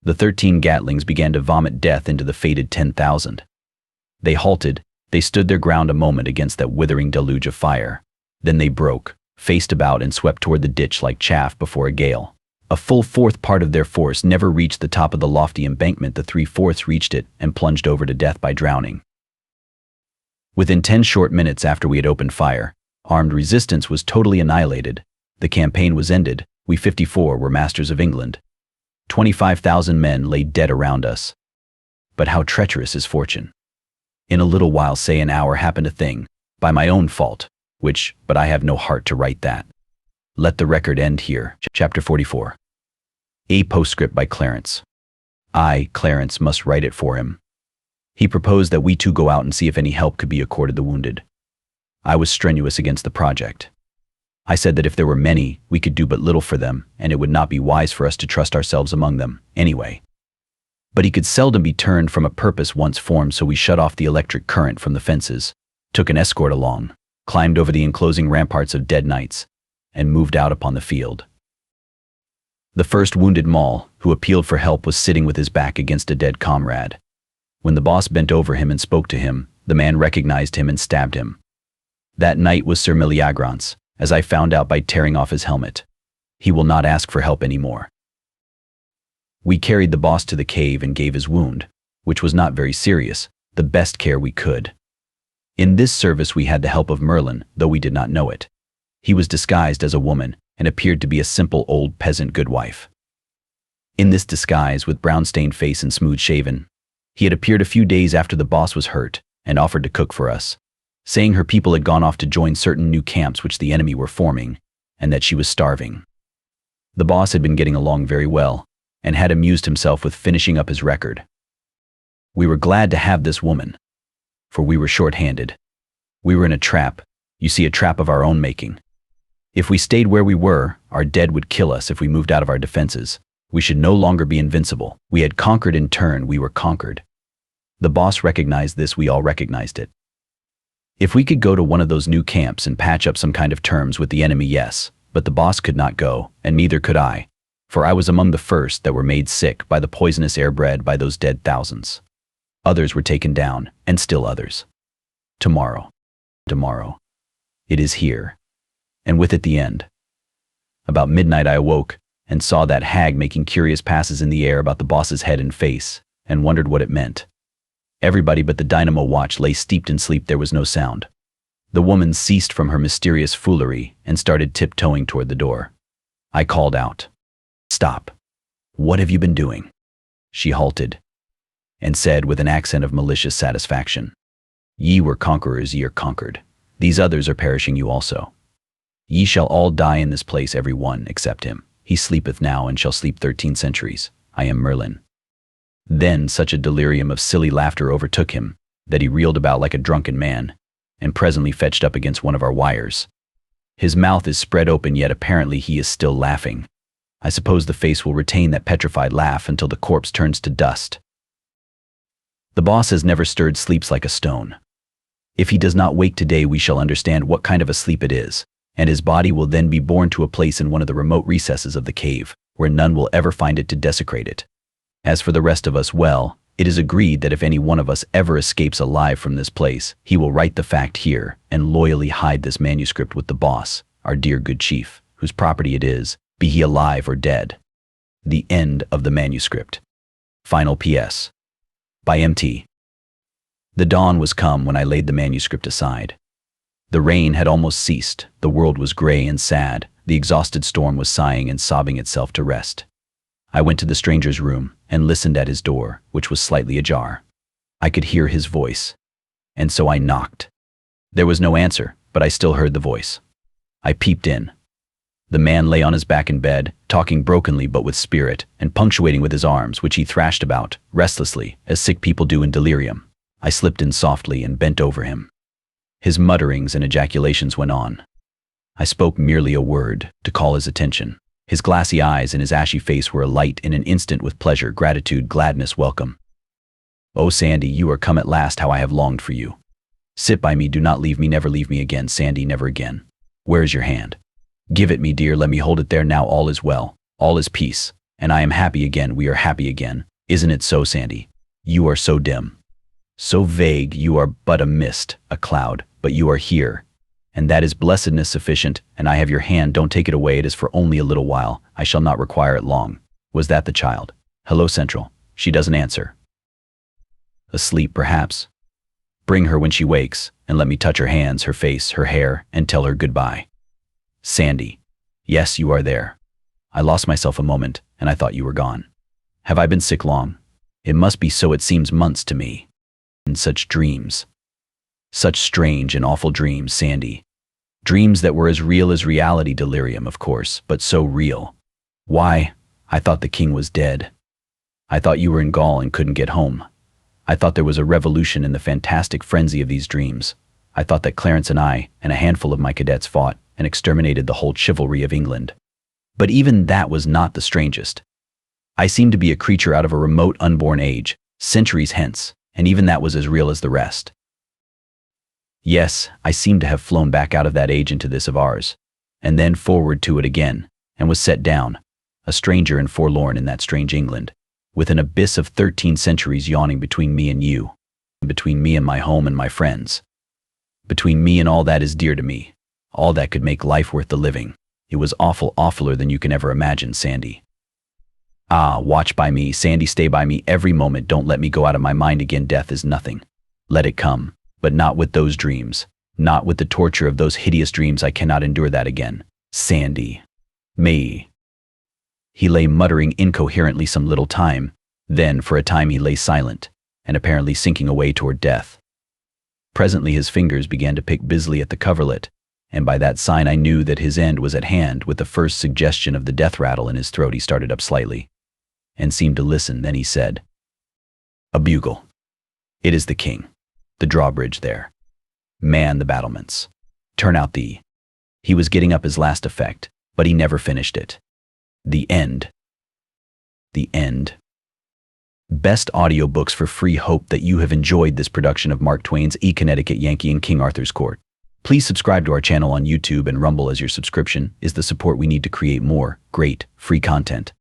The 13 Gatlings began to vomit death into the fated 10,000. They halted, they stood their ground a moment against that withering deluge of fire. Then they broke, faced about and swept toward the ditch like chaff before a gale. A full fourth part of their force never reached the top of the lofty embankment. The 3/4 reached it and plunged over to death by drowning. Within 10 short minutes after we had opened fire, armed resistance was totally annihilated. The campaign was ended. We 54 were masters of England. 25,000 men lay dead around us. But how treacherous is fortune. In a little while, say an hour, happened a thing, by my own fault, but I have no heart to write that. Let the record end here. Chapter 44. A postscript by Clarence. I, Clarence, must write it for him. He proposed that we two go out and see if any help could be accorded the wounded. I was strenuous against the project. I said that if there were many, we could do but little for them, and it would not be wise for us to trust ourselves among them, anyway. But he could seldom be turned from a purpose once formed, so we shut off the electric current from the fences, took an escort along, climbed over the enclosing ramparts of dead knights, and moved out upon the field. The first wounded Mall, who appealed for help, was sitting with his back against a dead comrade. When the boss bent over him and spoke to him, the man recognized him and stabbed him. That knight was Sir Meliagrance, as I found out by tearing off his helmet. He will not ask for help anymore. We carried the boss to the cave and gave his wound, which was not very serious, the best care we could. In this service we had the help of Merlin, though we did not know it. He was disguised as a woman and appeared to be a simple old peasant goodwife. In this disguise, with brown-stained face and smooth-shaven, he had appeared a few days after the boss was hurt and offered to cook for us, saying her people had gone off to join certain new camps which the enemy were forming, and that she was starving. The boss had been getting along very well, and had amused himself with finishing up his record. We were glad to have this woman, for we were short-handed. We were in a trap, you see, a trap of our own making. If we stayed where we were, our dead would kill us. If we moved out of our defenses, we should no longer be invincible. We had conquered in turn, we were conquered. The boss recognized this, we all recognized it. If we could go to one of those new camps and patch up some kind of terms with the enemy, yes, but the boss could not go, and neither could I, for I was among the first that were made sick by the poisonous air bred by those dead thousands. Others were taken down, and still others. Tomorrow. It is here. And with it the end. About midnight I awoke, and saw that hag making curious passes in the air about the boss's head and face, and wondered what it meant. Everybody but the dynamo watch lay steeped in sleep. There was no sound. The woman ceased from her mysterious foolery and started tiptoeing toward the door. I called out, "Stop. What have you been doing?" She halted, and said with an accent of malicious satisfaction, "Ye were conquerors, ye are conquered. These others are perishing, you also. Ye shall all die in this place, every one except him. He sleepeth now and shall sleep 13 centuries. I am Merlin." Then such a delirium of silly laughter overtook him that he reeled about like a drunken man, and presently fetched up against one of our wires. His mouth is spread open, yet apparently he is still laughing. I suppose the face will retain that petrified laugh until the corpse turns to dust. The boss has never stirred, sleeps like a stone. If he does not wake today, we shall understand what kind of a sleep it is, and his body will then be borne to a place in one of the remote recesses of the cave, where none will ever find it to desecrate it. As for the rest of us, well, it is agreed that if any one of us ever escapes alive from this place, he will write the fact here and loyally hide this manuscript with the boss, our dear good chief, whose property it is, be he alive or dead. The end of the manuscript. Final P.S. By M.T. The dawn was come when I laid the manuscript aside. The rain had almost ceased, the world was gray and sad, the exhausted storm was sighing and sobbing itself to rest. I went to the stranger's room and listened at his door, which was slightly ajar. I could hear his voice, and so I knocked. There was no answer, but I still heard the voice. I peeped in. The man lay on his back in bed, talking brokenly but with spirit, and punctuating with his arms, which he thrashed about, restlessly, as sick people do in delirium. I slipped in softly and bent over him. His mutterings and ejaculations went on. I spoke merely a word, to call his attention. His glassy eyes and his ashy face were alight in an instant with pleasure, gratitude, gladness, welcome. "Oh, Sandy, you are come at last. How I have longed for you. Sit by me, do not leave me, never leave me again, Sandy, never again. Where is your hand?" Give it me, dear, let me hold it there now. All is well. All is peace. And I am happy again. We are happy again. Isn't it so, Sandy? You are so dim. So vague, you are but a mist, a cloud, but you are here. And that is blessedness sufficient, and I have your hand. Don't take it away. It is for only a little while. I shall not require it long. Was that the child? Hello, Central. She doesn't answer. Asleep, perhaps. Bring her when she wakes, and let me touch her hands, her face, her hair, and tell her goodbye. Sandy. Yes, you are there. I lost myself a moment, and I thought you were gone. Have I been sick long? It must be so. It seems months to me. And such dreams. Such strange and awful dreams, Sandy. Dreams that were as real as reality. Delirium, of course, but so real. Why, I thought the king was dead. I thought you were in Gaul and couldn't get home. I thought there was a revolution in the fantastic frenzy of these dreams. I thought that Clarence and I, and a handful of my cadets, fought and exterminated the whole chivalry of England. But even that was not the strangest. I seemed to be a creature out of a remote unborn age, centuries hence, and even that was as real as the rest. Yes, I seemed to have flown back out of that age into this of ours, and then forward to it again, and was set down, a stranger and forlorn in that strange England, with an abyss of 13 centuries yawning between me and you, between me and my home and my friends, between me and all that is dear to me, all that could make life worth the living. It was awful, awfuler than you can ever imagine, Sandy. Ah, watch by me, Sandy, stay by me every moment. Don't let me go out of my mind again. Death is nothing. Let it come, but not with those dreams, not with the torture of those hideous dreams. I cannot endure that again. Sandy. Me. He lay muttering incoherently some little time. Then, for a time, he lay silent, and apparently sinking away toward death. Presently his fingers began to pick busily at the coverlet, and by that sign I knew that his end was at hand. With the first suggestion of the death rattle in his throat, he started up slightly, and seemed to listen. Then he said, "A bugle. It is the king. The drawbridge there. Man the battlements. Turn out the—" He was getting up his last effect, but he never finished it. The end. The end. Best audiobooks for free. Hope that you have enjoyed this production of Mark Twain's Connecticut, Yankee in King Arthur's Court. Please subscribe to our channel on YouTube and Rumble, as your subscription is the support we need to create more great free content.